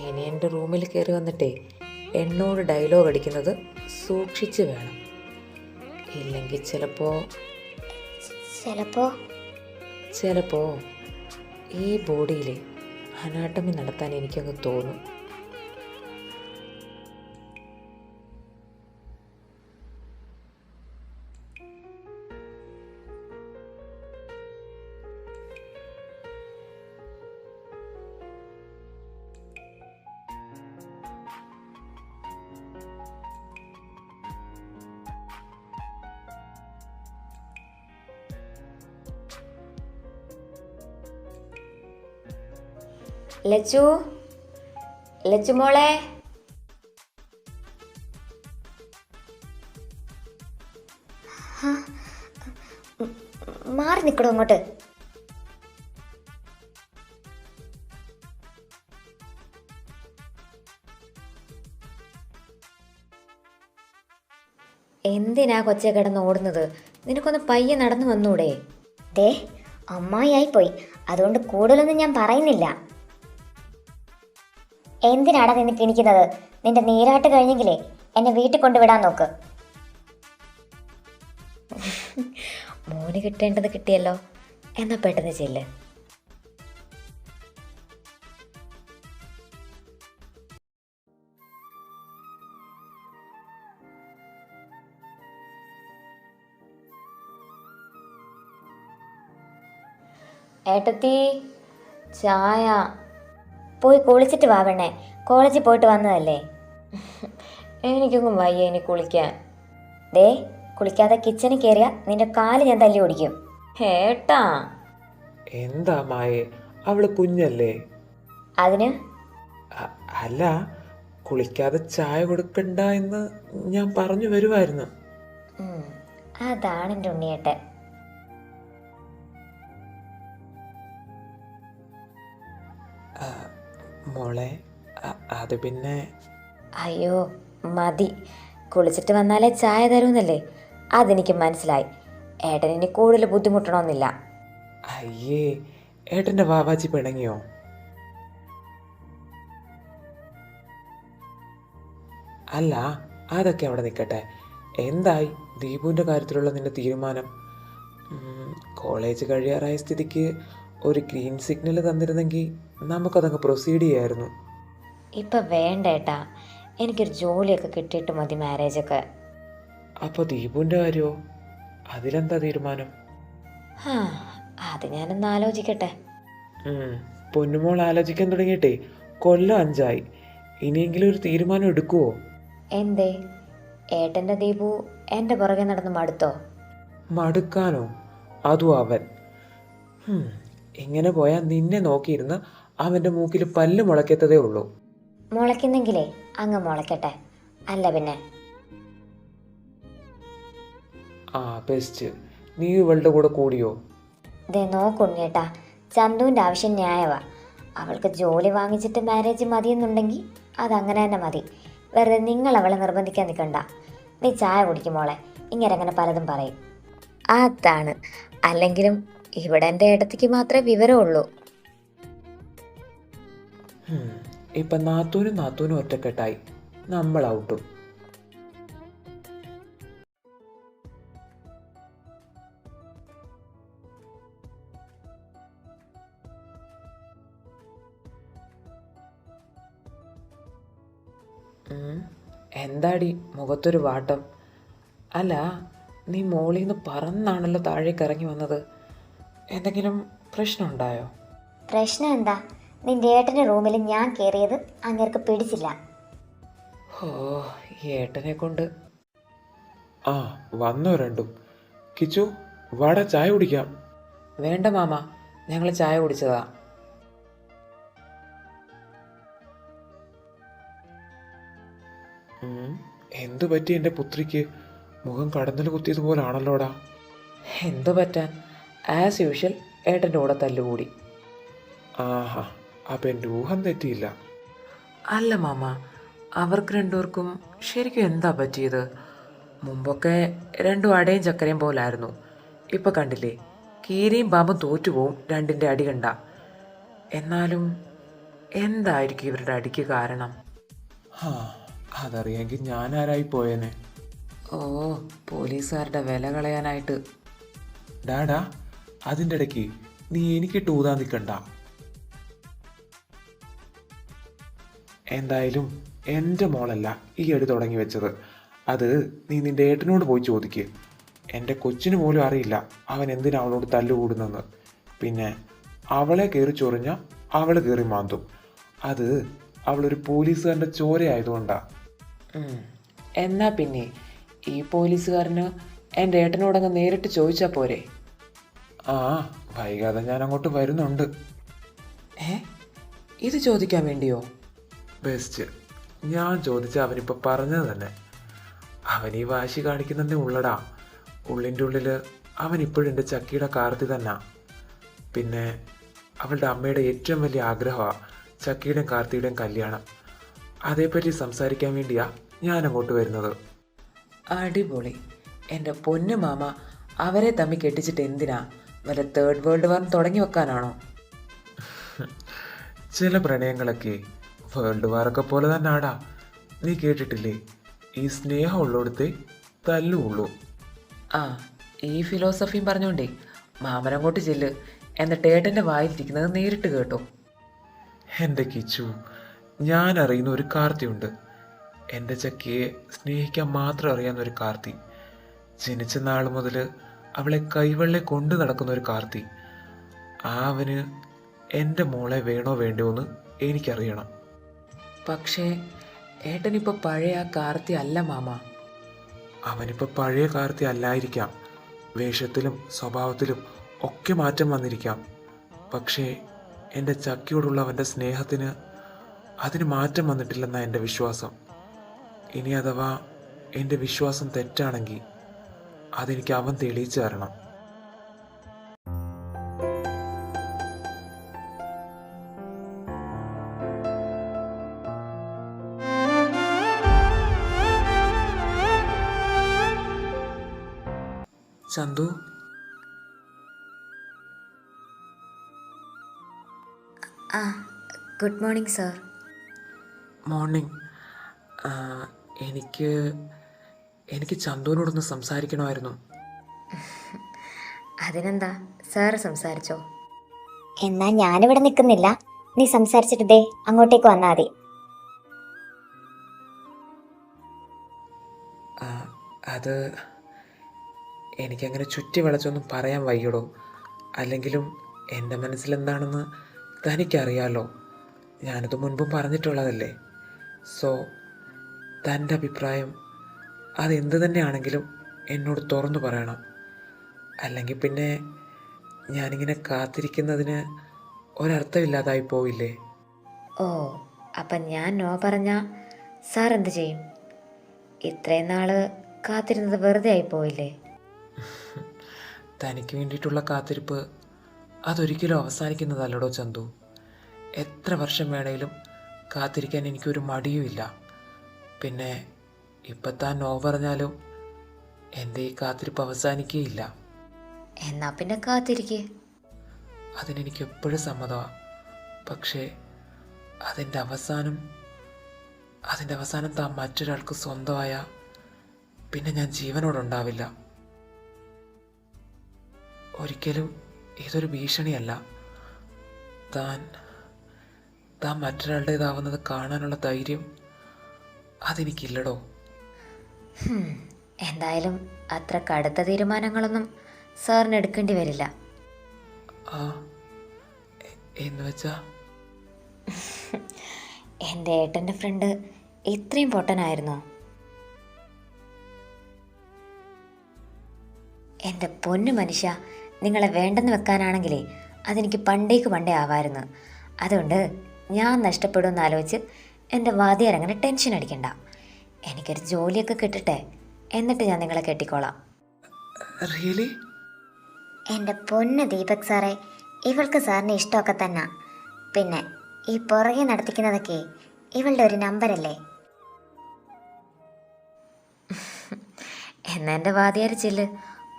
[SPEAKER 6] ഇനി എൻ്റെ റൂമിൽ കയറി വന്നിട്ടേ എന്നോട് ഡയലോഗ് അടിക്കുന്നത് സൂക്ഷിച്ച് വേണം. ഇല്ലെങ്കിൽ ചിലപ്പോ ഈ ബോഡിയിൽ അനാട്ടമി നടത്താൻ എനിക്കങ്ങ് തോന്നും.
[SPEAKER 5] ലച്ചു മോളെ,
[SPEAKER 4] മാറി നിൽക്കണോ അങ്ങോട്ട്?
[SPEAKER 5] എന്തിനാ കൊച്ചെ കിടന്ന് ഓടുന്നത്? നിനക്കൊന്ന് പയ്യെ നടന്നു വന്നൂടെ?
[SPEAKER 4] ദേ, അമ്മായിയായി പോയി, അതുകൊണ്ട് കൂടുതലൊന്നും ഞാൻ പറയുന്നില്ല. എന്തിനാടാ നിന്ന് കിണിക്കുന്നത്? നിന്റെ നീരാട്ട് കഴിഞ്ഞെങ്കിലേ എന്നെ വീട്ടിൽ കൊണ്ടുവിടാൻ നോക്ക്.
[SPEAKER 5] മോന് കിട്ടേണ്ടത് കിട്ടിയല്ലോ, എന്നാ പെട്ടെന്ന് ചെല്ല്. ഏട്ടത്തി, ചായ.
[SPEAKER 4] പോയി കുളിച്ചിട്ട് വാ പെണ്ണേ, കോളേജിൽ പോയിട്ട് വന്നതല്ലേ.
[SPEAKER 5] എനിക്കൊന്നും വയ്യ ഇനി കുളിക്കാൻ.
[SPEAKER 4] ദേ, കുളിക്കാതെ കിച്ചണിൽ കയറിയാ നിന്റെ കാല് ഞാൻ തല്ലി ഓടിക്കും.
[SPEAKER 5] ഏട്ടാ.
[SPEAKER 2] എന്താ മായേ, അവള് കുഞ്ഞല്ലേ?
[SPEAKER 4] അതിന്
[SPEAKER 2] അല്ല, കുളിക്കാതെ ചായ കൊടുക്കണ്ട എന്ന് ഞാൻ പറഞ്ഞു വരുമായിരുന്നു.
[SPEAKER 4] അതാണ് എൻ്റെ ഉണ്ണിയേട്ടൻ.
[SPEAKER 2] മോളെ, അത് പിന്നെ
[SPEAKER 5] അയ്യോ മതി, കുളിച്ചിട്ട് വന്നാലേ ചായ തരൂന്നല്ലേ, അതെനിക്ക് മനസ്സിലായി. ഏട്ടൻ ഇനി കൂടുതൽ ബുദ്ധിമുട്ടണമെന്നില്ല.
[SPEAKER 2] അയ്യേ, ഏട്ടൻ്റെ വാവാച്ചി പിണങ്ങിയോ? അല്ല, അതൊക്കെ അവിടെ നിൽക്കട്ടെ. എന്തായി ദീപുവിൻ്റെ കാര്യത്തിലുള്ള നിന്റെ തീരുമാനം? കോളേജ് കഴിയാറായ സ്ഥിതിക്ക് ഒരു ഗ്രീൻ സിഗ്നൽ തന്നിരുന്നെങ്കിൽ നമുക്കതങ്ങ് പ്രൊസീഡ് ചെയ്യായിരുന്നു.
[SPEAKER 5] ഇപ്പം വേണ്ട ഏട്ടാ, എനിക്കൊരു ജോലിയൊക്കെ കിട്ടിയിട്ട് മതി മാരേജൊക്കെ.
[SPEAKER 2] അപ്പോൾ ദീപുവിൻ്റെ കാര്യമോ? അതിലെന്താ തീരുമാനം?
[SPEAKER 5] അത് ഞാനൊന്ന് ആലോചിക്കട്ടെ.
[SPEAKER 2] പൊന്നുമോൾ ആലോചിക്കാൻ തുടങ്ങിയിട്ടേ കൊല്ലം 5 ഇനിയെങ്കിലും ഒരു തീരുമാനം എടുക്കുവോ?
[SPEAKER 5] എന്തേ, ഏട്ടൻ്റെ ദീപു എൻ്റെ പുറകെ നടന്ന് മടുത്തോ?
[SPEAKER 2] മടുക്കാനോ? അതും അവൻ. ഇങ്ങനെ പോയാൽ നിന്നെ നോക്കിയിരുന്ന് അവൻ്റെ മൂക്കിൽ പല്ല് മുളയ്ക്കത്തതേ ഉള്ളൂ.
[SPEAKER 4] മുളയ്ക്കുന്നെങ്കിലേ അങ്ങ് മുളയ്ക്കട്ടെ, അല്ല പിന്നെ.
[SPEAKER 2] ബെസ്റ്റ്. നീ ഇവളുടെ കൂടെ കൂടിയോ?
[SPEAKER 4] ദേ നോക്കുണ്ണിയേട്ടാ, ചന്തുവിൻ്റെ ആവശ്യം ന്യായവാ. അവൾക്ക് ജോലി വാങ്ങിച്ചിട്ട് മാരേജ് മതിയെന്നുണ്ടെങ്കിൽ അതങ്ങനെ തന്നെ മതി. വെറുതെ നിങ്ങൾ അവളെ നിർബന്ധിക്കാൻ നിൽക്കണ്ട. നീ ചായ കുടിക്കും മോളെ, ഇങ്ങനെ പലതും പറയും.
[SPEAKER 5] അതാണ്. അല്ലെങ്കിലും ഇവിടെ എൻ്റെ ഏട്ടത്തിക്ക് മാത്രമേ വിവരമുള്ളൂ.
[SPEAKER 2] ഇപ്പം നാത്തൂനും ഒറ്റക്കെട്ടായി, നമ്മൾ ഔട്ടും. എന്താടി മുഖത്തൊരു വാട്ടം? അല്ല, നീ മോളിൽ നിന്ന് പറന്നാണല്ലോ താഴേക്ക് ഇറങ്ങി വന്നത്. എന്തെങ്കിലും പ്രശ്നമുണ്ടായോ?
[SPEAKER 4] പ്രശ്നം എന്താ? നിന്റെ ഏട്ടൻ്റെ റൂമിൽ ഞാൻ കയറിയത് അങ്ങേർക്ക് പിടിച്ചില്ല.
[SPEAKER 2] ഓ, ഏട്ടനെ കൊണ്ട്. വന്നോ രണ്ടും? കിച്ചു, വാടാ ചായ കുടിക്കാം. വേണ്ട മാമ, ഞങ്ങൾ ചായ കുടിച്ചതാ. എന്തു പറ്റി എൻ്റെ പുത്രിക്ക്? മുഖം കടന്നൽ കുത്തിയതുപോലാണല്ലോടാ. എന്തു പറ്റാൻ, ആസ് യൂഷ്വൽ ഏട്ടൻ്റെ കൂടെ തല്ലുകൂടി. ആഹാ, അപ്പം എൻ്റെ ഊഹം തെറ്റിയില്ല.
[SPEAKER 6] അല്ല മാമ, അവർക്ക് രണ്ടുപേർക്കും ശരിക്കും എന്താ പറ്റിയത്? മുമ്പൊക്കെ രണ്ടും അടയും ചക്കരയും പോലായിരുന്നു. ഇപ്പം കണ്ടില്ലേ, കീരിയും പാമ്പും തോറ്റുപോവും രണ്ടിൻ്റെ അടി കണ്ട. എന്നാലും എന്തായിരിക്കും ഇവരുടെ അടിക്ക് കാരണം?
[SPEAKER 2] ആ അതറിയാമെങ്കിൽ ഞാൻ ആരായി പോയേനെ.
[SPEAKER 6] ഓ, പോലീസുകാരുടെ വില കളയാനായിട്ട്.
[SPEAKER 2] ഡാഡാ, അതിൻ്റെ ഇടയ്ക്ക് നീ എനിക്കിട്ട് ഊതാൻ നിൽക്കണ്ട. എന്തായാലും എൻ്റെ മോളല്ല ഈ അടി തുടങ്ങി വെച്ചത്. അത് നീ നിൻ്റെ ഏട്ടനോട് പോയി ചോദിക്ക്. എൻ്റെ കൊച്ചിന് പോലും അറിയില്ല അവൻ എന്തിനാ അവളോട് തല്ലുകൂടുന്നെന്ന്. പിന്നെ അവളെ കയറി ചൊറിഞ്ഞ അവൾ കയറി മാന്തും. അത് അവളൊരു പോലീസുകാരൻ്റെ ചോരയായതുകൊണ്ടാ.
[SPEAKER 6] എന്നാ പിന്നെ ഈ പോലീസുകാരന് എൻ്റെ ഏട്ടനോടങ്ങ് നേരിട്ട് ചോദിച്ചാൽ പോരെ?
[SPEAKER 2] ആ വൈകാതെ ഞാൻ അങ്ങോട്ട് വരുന്നുണ്ട്.
[SPEAKER 6] ഇത് ചോദിക്കാൻ വേണ്ടിയോ?
[SPEAKER 2] ബെസ്റ്റ്, ഞാൻ ചോദിച്ച അവനിപ്പോൾ പറഞ്ഞത് തന്നെ. അവൻ ഈ വാശി കാണിക്കുന്നതേ ഉള്ളടാ. ഉള്ളിൻ്റെ ഉള്ളിൽ അവൻ ഇപ്പോഴും എൻ്റെ ചക്കിയുടെ കാർത്തി തന്നെ. പിന്നെ അവളുടെ അമ്മയുടെ ഏറ്റവും വലിയ ആഗ്രഹമാണ് ചക്കിയുടെയും കാർത്തിയുടെയും കല്യാണം. അതേപ്പറ്റി സംസാരിക്കാൻ വേണ്ടിയാ ഞാൻ അങ്ങോട്ട് വരുന്നത്.
[SPEAKER 6] അടിപൊളി. എൻ്റെ പൊന്നു മാമ അവരെ തമ്മി കെട്ടിച്ചിട്ട് എന്തിനാ? വല്ല തേർഡ് വേൾഡ് വാർ തുടങ്ങി വെക്കാനാണോ?
[SPEAKER 2] ചില പ്രണയങ്ങളൊക്കെ വേൾഡ് വാറൊക്കെ പോലെ തന്നെ ആടാ. നീ കേട്ടിട്ടില്ലേ, ഈ സ്നേഹം ഉള്ളിടത്തേ തല്ലുള്ളൂ.
[SPEAKER 6] ആ, ഈ ഫിലോസഫിയും പറഞ്ഞോണ്ടേ മാമനങ്ങോട്ട് ചെല്ല്. എന്നിട്ട് ഏട്ടൻ്റെ വായിലിരിക്കുന്നത് നേരിട്ട് കേട്ടോ.
[SPEAKER 2] എൻ്റെ കിച്ചു, ഞാൻ അറിയുന്ന ഒരു കാർത്തിയുണ്ട്. എൻ്റെ ചക്കിയെ സ്നേഹിക്കാൻ മാത്രം അറിയാവുന്ന ഒരു കാർത്തി. ജനിച്ച നാൾ മുതൽ അവളെ കൈവെള്ളെ കൊണ്ടു നടക്കുന്ന ഒരു കാർത്തി. അവന് എൻ്റെ മോളെ വേണോ വേണ്ടോ എന്ന് എനിക്കറിയണം.
[SPEAKER 6] പക്ഷേ ഏട്ടനിപ്പോൾ പഴയ ആ കാർത്തി അല്ല മാമ.
[SPEAKER 2] അവനിപ്പോൾ പഴയ കാർത്തി അല്ലായിരിക്കാം. വേഷത്തിലും സ്വഭാവത്തിലും ഒക്കെ മാറ്റം വന്നിരിക്കാം. പക്ഷേ എൻ്റെ ചക്കിയോടുള്ള അവൻ്റെ സ്നേഹത്തിന് അതിന് മാറ്റം വന്നിട്ടില്ലെന്നാണ് എൻ്റെ വിശ്വാസം. ഇനി അഥവാ എൻ്റെ വിശ്വാസം തെറ്റാണെങ്കിൽ അതെനിക്ക് അവൻ തെളിയിച്ചു തരണം. ചന്തു,
[SPEAKER 5] ആ, ഗുഡ് മോർണിംഗ് സാർ.
[SPEAKER 2] മോർണിംഗ്. എനിക്ക് ചന്തുവിനോടൊന്ന് സംസാരിക്കണമായിരുന്നു.
[SPEAKER 5] അതിനെന്താ, സാറ് സംസാരിച്ചോ?
[SPEAKER 4] എന്നാ ഞാനിവിടെ നിൽക്കുന്നില്ല, നീ സംസാരിച്ചിട്ട് ദേ അങ്ങോട്ടേക്ക് വന്നാൽ മതി.
[SPEAKER 2] അത് എനിക്കങ്ങനെ ചുറ്റി വളച്ചൊന്നും പറയാൻ വയ്യടോ. അല്ലെങ്കിലും എൻ്റെ മനസ്സിലെന്താണെന്ന് തനിക്കറിയാലോ. ഞാനത് മുൻപും പറഞ്ഞിട്ടുള്ളതല്ലേ. സോ തൻ്റെ അഭിപ്രായം അതെന്ത് തന്നെയാണെങ്കിലും എന്നോട് തുറന്നു പറയണം. അല്ലെങ്കിൽ പിന്നെ ഞാനിങ്ങനെ കാത്തിരിക്കുന്നതിന് ഒരർത്ഥമില്ലാതായി പോവില്ലേ?
[SPEAKER 5] ഓ, അപ്പം ഞാൻ നോ പറഞ്ഞാൽ സാർ എന്ത് ചെയ്യും? ഇത്രയും നാൾ കാത്തിരുന്നത് വെറുതെ ആയിപ്പോയില്ലേ?
[SPEAKER 2] തനിക്ക് വേണ്ടിയിട്ടുള്ള കാത്തിരിപ്പ് അതൊരിക്കലും അവസാനിക്കുന്നതല്ലടോ ചന്തു. എത്ര വർഷം വേണേലും കാത്തിരിക്കാൻ എനിക്കൊരു മടിയുമില്ല. പിന്നെ ഇപ്പം താൻ നോ പറഞ്ഞാലും എൻ്റെ ഈ കാത്തിരിപ്പ് അവസാനിക്കുകയില്ല.
[SPEAKER 5] എന്നാ പിന്നെ കാത്തിരിക്കേ.
[SPEAKER 2] അതിനെനിക്ക് എപ്പോഴും സമ്മതമാണ്. പക്ഷേ അതിൻ്റെ അവസാനം താൻ മറ്റൊരാൾക്ക് സ്വന്തമായ പിന്നെ ഞാൻ ജീവനോടുണ്ടാവില്ല. ഒരിക്കലും ഇതൊരു ഭീഷണിയല്ല. താൻ മറ്റൊരാളുടേതാവുന്നത് കാണാനുള്ള ധൈര്യം അതെനിക്കില്ലടോ.
[SPEAKER 5] എന്തായാലും അത്ര കടുത്ത തീരുമാനങ്ങളൊന്നും സാറിന് എടുക്കേണ്ടി വരില്ല.
[SPEAKER 2] എന്ന് വെച്ചാ
[SPEAKER 5] എൻ്റെ ഏട്ടൻ്റെ ഫ്രണ്ട് ഇത്രയും പൊട്ടനായിരുന്നോ? എൻ്റെ പൊന്നു മനുഷ്യ, നിങ്ങളെ വേണ്ടെന്ന് വെക്കാനാണെങ്കിലേ അതെനിക്ക് പണ്ടേ ആവായിരുന്നു. അതുകൊണ്ട് ഞാൻ നഷ്ടപ്പെടുമെന്ന് ആലോചിച്ച് എൻ്റെ വാദിയാരങ്ങനെ ടെൻഷൻ അടിക്കണ്ട. എനിക്കൊരു ജോലിയൊക്കെ കിട്ടട്ടെ, എന്നിട്ട് ഞാൻ നിങ്ങളെ കെട്ടിക്കോളാം.
[SPEAKER 2] റിയലി?
[SPEAKER 4] എൻ്റെ പൊന്ന് ദീപക് സാറേ, ഇവൾക്ക് സാറിന് ഇഷ്ടമൊക്കെ തന്നെ. പിന്നെ ഈ പുറകെ നടത്തിക്കുന്നതൊക്കെ ഇവളുടെ ഒരു നമ്പരല്ലേ?
[SPEAKER 5] എന്നാ എൻ്റെ വാദിയാര് ചെല്ല്,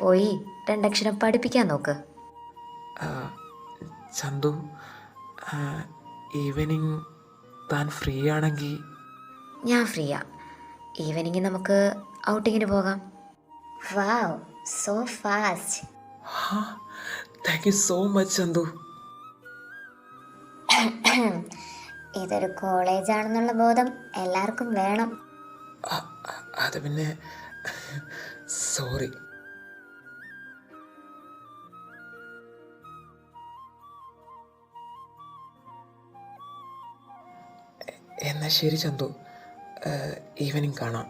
[SPEAKER 5] പോയി രണ്ടക്ഷരം പഠിപ്പിക്കാൻ നോക്ക്.
[SPEAKER 2] ആ, ചന്തു, ഈവനിങ് താൻ ഫ്രീ ആണെങ്കിൽ
[SPEAKER 5] ഞാൻ ഫ്രീയാ. ഈവനിങ് നമുക്ക് ഔട്ടിങ്ങിന് പോകാം.
[SPEAKER 4] വാവ്, so fast.
[SPEAKER 2] Thank you so much Chandu.
[SPEAKER 4] ഇതൊരു കോളേജാണെന്നുള്ള ബോധം എല്ലാവർക്കും വേണം.
[SPEAKER 2] അത് പിന്നെ സോറി. എന്നാൽ ശരി ചന്തു, ഈവനിങ് കാണാം.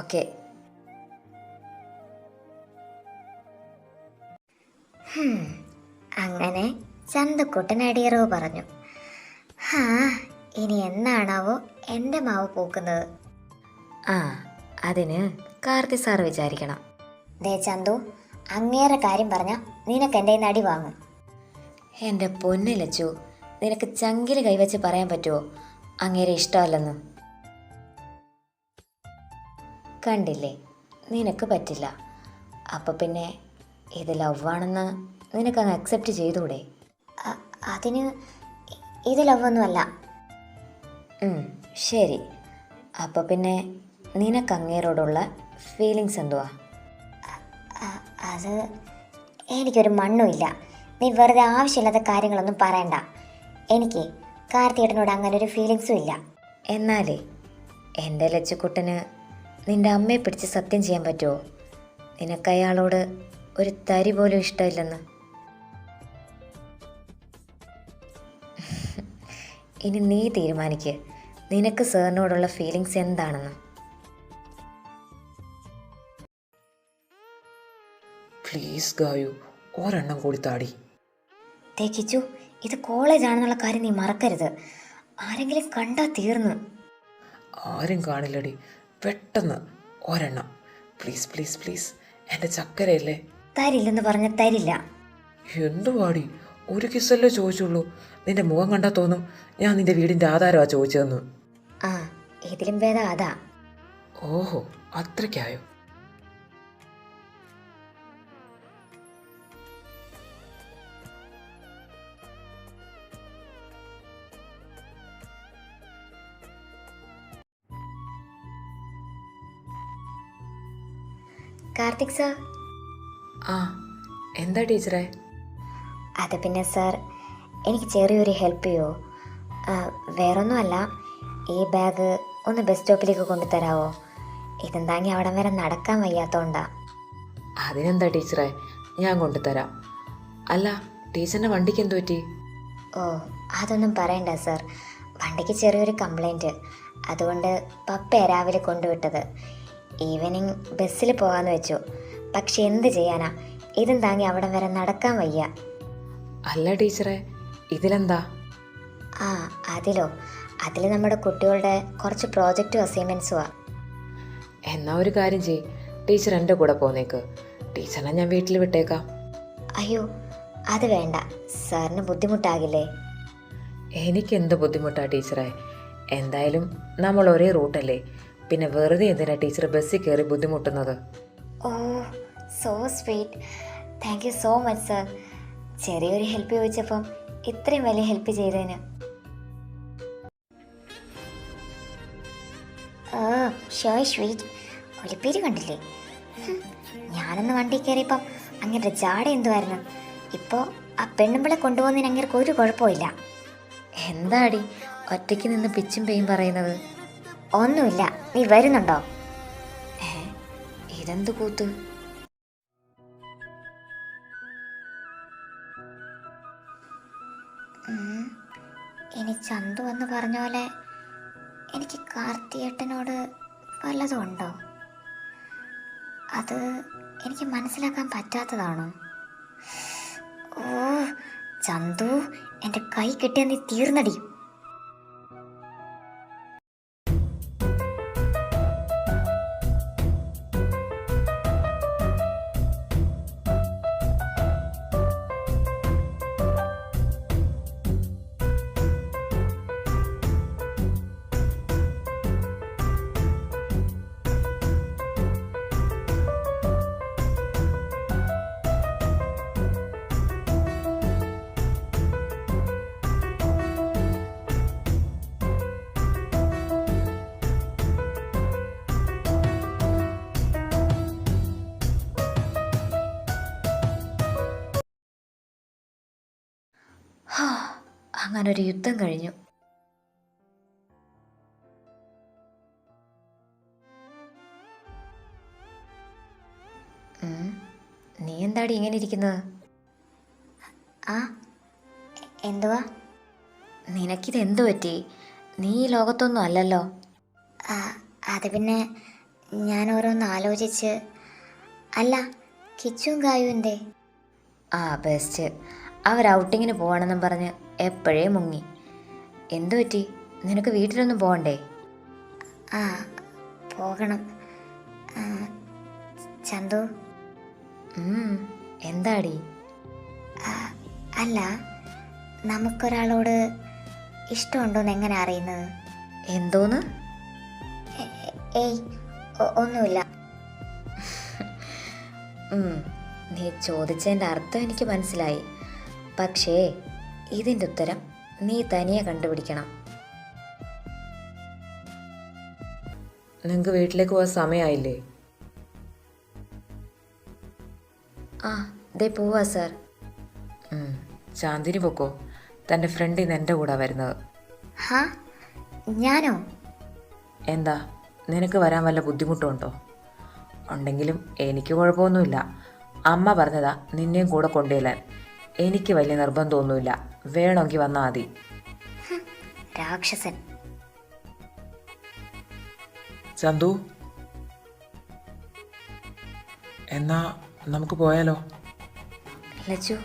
[SPEAKER 5] ഓക്കെ.
[SPEAKER 4] അങ്ങനെ ചന്തുക്കുട്ടൻ അടിയറവ് പറഞ്ഞു. ഇനി എന്നാണാവോ എൻ്റെ മാവ് പൂക്കുന്നത്?
[SPEAKER 5] ആ, അതിന് കാർത്തി സാർ വിചാരിക്കണം.
[SPEAKER 4] ദേ ചന്തു, അങ്ങേറെ കാര്യം പറഞ്ഞാൽ നിനക്ക് എൻ്റെ കയ്യിൽ നിന്ന് അടി വാങ്ങും.
[SPEAKER 5] എൻ്റെ പൊന്നു ലച്ചു, നിനക്ക് ചങ്കിൽ കൈവച്ച് പറയാൻ പറ്റുമോ അങ്ങേരെ ഇഷ്ടമല്ലെന്ന്? കണ്ടില്ലേ, നിനക്ക് പറ്റില്ല. അപ്പം പിന്നെ ഇത് ലവാണെന്ന് നിനക്കങ്ങ് അക്സെപ്റ്റ് ചെയ്തുകൂടെ?
[SPEAKER 4] അതിന് ഇത് ലവൊന്നുമല്ല.
[SPEAKER 5] ശരി, അപ്പോൾ പിന്നെ നിനക്ക് അങ്ങേരോടുള്ള ഫീലിങ്സ് എന്തുവാ?
[SPEAKER 4] അത് എനിക്കൊരു മണ്ണുമില്ല. നീ വെറുതെ ആവശ്യമില്ലാത്ത കാര്യങ്ങളൊന്നും പറയണ്ട. എനിക്ക് കാർത്തിയേട്ടനോട് അങ്ങനെ ഒരു ഫീലിങ്സും ഇല്ല.
[SPEAKER 5] എന്നാലേ എൻ്റെ ലച്ചുക്കുട്ടന് നിൻ്റെ അമ്മയെ പിടിച്ച് സത്യം ചെയ്യാൻ പറ്റുമോ നിനക്ക് അയാളോട് ഒരു തരി പോലും ഇഷ്ടമില്ലെന്ന്? ഇനി നീ തീരുമാനിക്ക് നിനക്ക് സാറിനോടുള്ള ഫീലിങ്സ് എന്താണെന്ന്.
[SPEAKER 2] പ്ലീസ് ഗായു, ഒരെണ്ണം കൂടി താടി.
[SPEAKER 4] കിച്ചു, ഇത് കോളേജാണെന്നുള്ള കാര്യം നീ മറക്കരുത്. ആരെങ്കിലും കണ്ടാ തീർന്നു.
[SPEAKER 2] ആരും കാണില്ലടി, പെട്ടെന്ന് ഒരെണ്ണം പ്ലീസ് പ്ലീസ് പ്ലീസ്. എൻ്റെ ചക്കരയല്ലേ.
[SPEAKER 4] തരില്ലെന്ന് പറഞ്ഞ തരില്ല.
[SPEAKER 2] എന്തുവാടി, ഒരു കിസ്സല്ലേ ചോദിച്ചുള്ളൂ. നിന്റെ മുഖം കണ്ടാൽ തോന്നും ഞാൻ നിന്റെ വീടിൻ്റെ ആധാരമാണ് ചോദിച്ചതെന്ന്.
[SPEAKER 4] ആ, ഇതിലും ഭേദം അതാ.
[SPEAKER 2] ഓഹോ, അത്രയ്ക്കായോ?
[SPEAKER 4] കാർത്തിക് സാർ.
[SPEAKER 6] ആ, എന്താ ടീച്ചറെ?
[SPEAKER 4] അത് പിന്നെ സാർ, എനിക്ക് ചെറിയൊരു ഹെൽപ്പ് ചെയ്യുമോ? വേറൊന്നുമല്ല, ഈ ബാഗ് ഒന്ന് ബസ് സ്റ്റോപ്പിലേക്ക് കൊണ്ടുതരാമോ? ഇതെന്താങ്ങി അവിടം വരെ നടക്കാൻ വയ്യാത്തോണ്ടാ.
[SPEAKER 6] അതിനെന്താ ടീച്ചറെ, ഞാൻ കൊണ്ടുതരാം. അല്ല, ടീച്ചറിൻ്റെ വണ്ടിക്ക് എന്തു പറ്റി?
[SPEAKER 4] ഓ, അതൊന്നും പറയണ്ട സാർ. വണ്ടിക്ക് ചെറിയൊരു കംപ്ലൈൻറ്റ്. അതുകൊണ്ട് പപ്പയെ രാവിലെ കൊണ്ടുവിട്ടത്. ഈവനിങ് ബസ്സിൽ പോകാമെന്ന് വെച്ചു. പക്ഷെ എന്ത് ചെയ്യാനാ, ഇതും താങ്ങി അവിടം വരെ നടക്കാൻ വയ്യ.
[SPEAKER 6] അല്ല ടീച്ചറെ, ഇതിലെന്താ?
[SPEAKER 4] ആ, അതിൽ നമ്മുടെ കുട്ടികളുടെ കുറച്ച് പ്രോജക്റ്റും അസൈൻമെൻറ്റ്സുമാണ്.
[SPEAKER 6] എന്നാ ഒരു കാര്യം ചെയ്യ്, ടീച്ചർ എൻ്റെ കൂടെ പോന്നേക്ക്. ടീച്ചറിനെ ഞാൻ വീട്ടിൽ വിട്ടേക്കാം.
[SPEAKER 4] അയ്യോ, അത് വേണ്ട. സാറിന് ബുദ്ധിമുട്ടാകില്ലേ?
[SPEAKER 6] എനിക്കെന്ത് ബുദ്ധിമുട്ടാ ടീച്ചറെ? എന്തായാലും നമ്മൾ ഒരേ റൂട്ടല്ലേ, പിന്നെ വെറുതെ എന്തിനാ ടീച്ചർ ബസ്സിൽ കയറി ബുദ്ധിമുട്ടുന്നത്?
[SPEAKER 4] Oh, so sweet. Thank you so much sir. ചെറിയൊരു ഹെൽപ്പ് ചോദിച്ചപ്പം ഇത്രയും വലിയ ഹെൽപ്പ് ചെയ്തതിന്. ഓ, ഷോ സ്വീറ്റ്. ഒലിപ്പേര് കണ്ടില്ലേ? ഞാനൊന്ന് വണ്ടി കയറിയപ്പം അങ്ങനെ ജാട എന്തുമായിരുന്നു. ഇപ്പോൾ ആ പെണ്ണുമ്പിളെ കൊണ്ടുപോകുന്നതിന് അങ്ങനെ ഒരു കുഴപ്പമില്ല.
[SPEAKER 5] എന്താടി ഒറ്റയ്ക്ക് നിന്ന് പിച്ചും പെയും പറയുന്നത്?
[SPEAKER 4] ഒന്നുമില്ല, നീ വരുന്നുണ്ടോ?
[SPEAKER 5] ഇതെന്ത് കൂത്ത്?
[SPEAKER 4] ഇനി ചന്തു എന്ന് പറഞ്ഞ പോലെ എനിക്ക് കാർത്തിയേട്ടനോട് വല്ലതും ഉണ്ടോ? അത് എനിക്ക് മനസ്സിലാക്കാൻ പറ്റാത്തതാണോ? ഓ ചന്തു, എൻ്റെ കൈ കിട്ടിയ നീ തീർന്നടി.
[SPEAKER 5] അങ്ങനൊരു യുദ്ധം കഴിഞ്ഞു. നീ എന്താടി ഇങ്ങനെ ഇരിക്കുന്നത്?
[SPEAKER 4] ആ എന്തുവാ?
[SPEAKER 5] നിനക്കിത് എന്തു പറ്റി? നീ ഈ ലോകത്തൊന്നും അല്ലല്ലോ.
[SPEAKER 4] ആ, അത് പിന്നെ ഞാൻ ഓരോന്ന് ആലോചിച്ച്. അല്ല, കിച്ചും ഗായുവിൻ്റെ.
[SPEAKER 5] ആ ബെസ്റ്റ്. അവർ ഔട്ടിങ്ങിന് പോകണമെന്നും പറഞ്ഞ് എപ്പോഴേ മുങ്ങി. എന്തു പറ്റി? നിനക്ക് വീട്ടിലൊന്നും പോകണ്ടേ?
[SPEAKER 4] ആ പോകണം. ആ, ചന്തു.
[SPEAKER 5] എന്താടി?
[SPEAKER 4] ആ, അല്ല, നമുക്കൊരാളോട് ഇഷ്ടമുണ്ടോയെന്ന് എങ്ങനെ അറിയുന്നത്?
[SPEAKER 5] എന്തോന്ന്?
[SPEAKER 4] ഏയ് ഒന്നുമില്ല.
[SPEAKER 5] നീ ചോദിച്ചതിൻ്റെ അർത്ഥം എനിക്ക് മനസ്സിലായി. പക്ഷേ ഇതിൻ്റെ ഉത്തരം നീ തനിയെ കണ്ടുപിടിക്കണം.
[SPEAKER 6] നിങ്ങൾക്ക് വീട്ടിലേക്ക് പോകാൻ സമയമായില്ലേ?
[SPEAKER 5] ആ ദേ പോവാ സാർ.
[SPEAKER 6] ചാന്ദിനി പൊക്കോ. തൻ്റെ ഫ്രണ്ട് ഇന്ന് എൻ്റെ കൂടെ വരുന്നത്.
[SPEAKER 4] ഹാ, ഞാനോ?
[SPEAKER 6] എന്താ, നിനക്ക് വരാൻ വല്ല ബുദ്ധിമുട്ടുണ്ടോ? ഉണ്ടെങ്കിലും എനിക്ക് കുഴപ്പമൊന്നുമില്ല. അമ്മ പറഞ്ഞതാ നിന്നെയും കൂടെ കൊണ്ടുചെല്ലാൻ. എനിക്ക് വലിയ നിർബന്ധമൊന്നുമില്ല. വേണമെങ്കിൽ വന്നാൽ മതി.
[SPEAKER 4] രാക്ഷസൻ.
[SPEAKER 2] ചന്തു, എന്നാ നമുക്ക് പോയാലോ?
[SPEAKER 5] ലച്ചു,